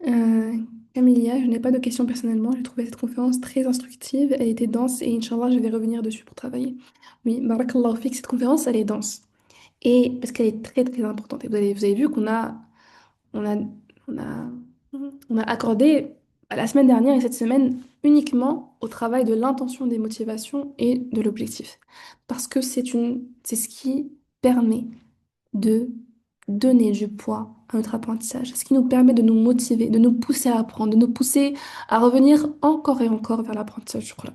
Euh, Camilia, je n'ai pas de questions personnellement. J'ai trouvé cette conférence très instructive. Elle était dense et Inch'Allah, je vais revenir dessus pour travailler. Oui, barakallahu fik, cette conférence, elle est dense. Et parce qu'elle est très, très importante. Et vous avez vu on a, on a, on a accordé la semaine dernière et cette semaine uniquement au travail de l'intention, des motivations et de l'objectif. Parce que c'est ce qui permet de donner du poids à notre apprentissage, ce qui nous permet de nous motiver, de nous pousser à apprendre, de nous pousser à revenir encore et encore vers l'apprentissage du Coran.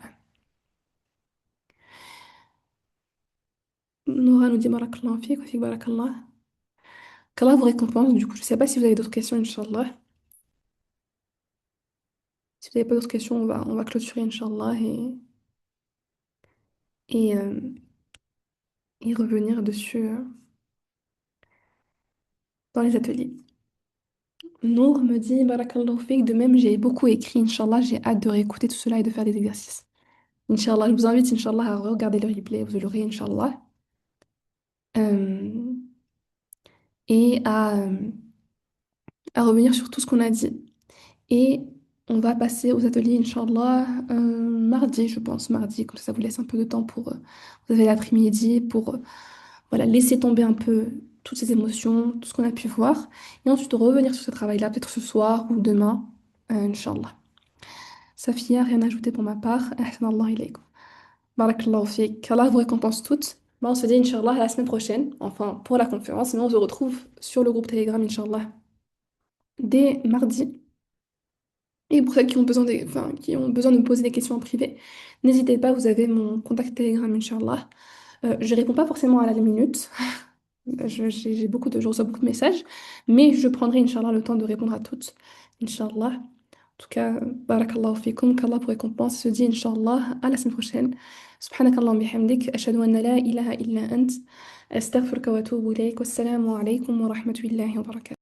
Noura nous dit barakallah fik, wa fik barakallah. Qu'Allah vous récompense. Du coup, je ne sais pas si vous avez d'autres questions, Inch'Allah. Si vous n'avez pas d'autres questions, on va clôturer, Inch'Allah, et, euh, et revenir dessus dans les ateliers. Nour me dit barakallahu fik. De même, j'ai beaucoup écrit, Inch'Allah. J'ai hâte de réécouter tout cela et de faire des exercices. Inch'Allah, je vous invite, Inch'Allah, à regarder le replay, vous l'aurez, Inch'Allah. Euh, et à revenir sur tout ce qu'on a dit. Et on va passer aux ateliers, Inch'Allah, mardi, je pense, mardi, comme ça vous laisse un peu de temps pour... vous avez l'après-midi pour voilà, laisser tomber un peu toutes ces émotions, tout ce qu'on a pu voir. Et ensuite revenir sur ce travail-là, peut-être ce soir ou demain, Inch'Allah. Safia, rien à ajouter pour ma part. Ahsan Allah ilaykum. Barakallahu fik. Allah vous récompense toutes. Bah, on se dit, Inch'Allah, à la semaine prochaine, enfin pour la conférence, mais on se retrouve sur le groupe Telegram, Inch'Allah, dès mardi. Et pour ceux qui ont enfin, qui ont besoin de me poser des questions en privé, n'hésitez pas, vous avez mon contact Telegram, Inch'Allah. Je réponds pas forcément à la minute. Je reçois beaucoup de messages, mais je prendrai, Inch'Allah, le temps de répondre à toutes. Inch'Allah. En tout cas, barakallahu fikum, qu'Allah vous récompense. Se dit, Inch'Allah, à la semaine prochaine. Subhanakallah bihamdik, ashhadu an la ilaha illa ant, astaghfiruka wa atubu ilayk, wassalamu alaykum wa rahmatullahi wa barakatuh.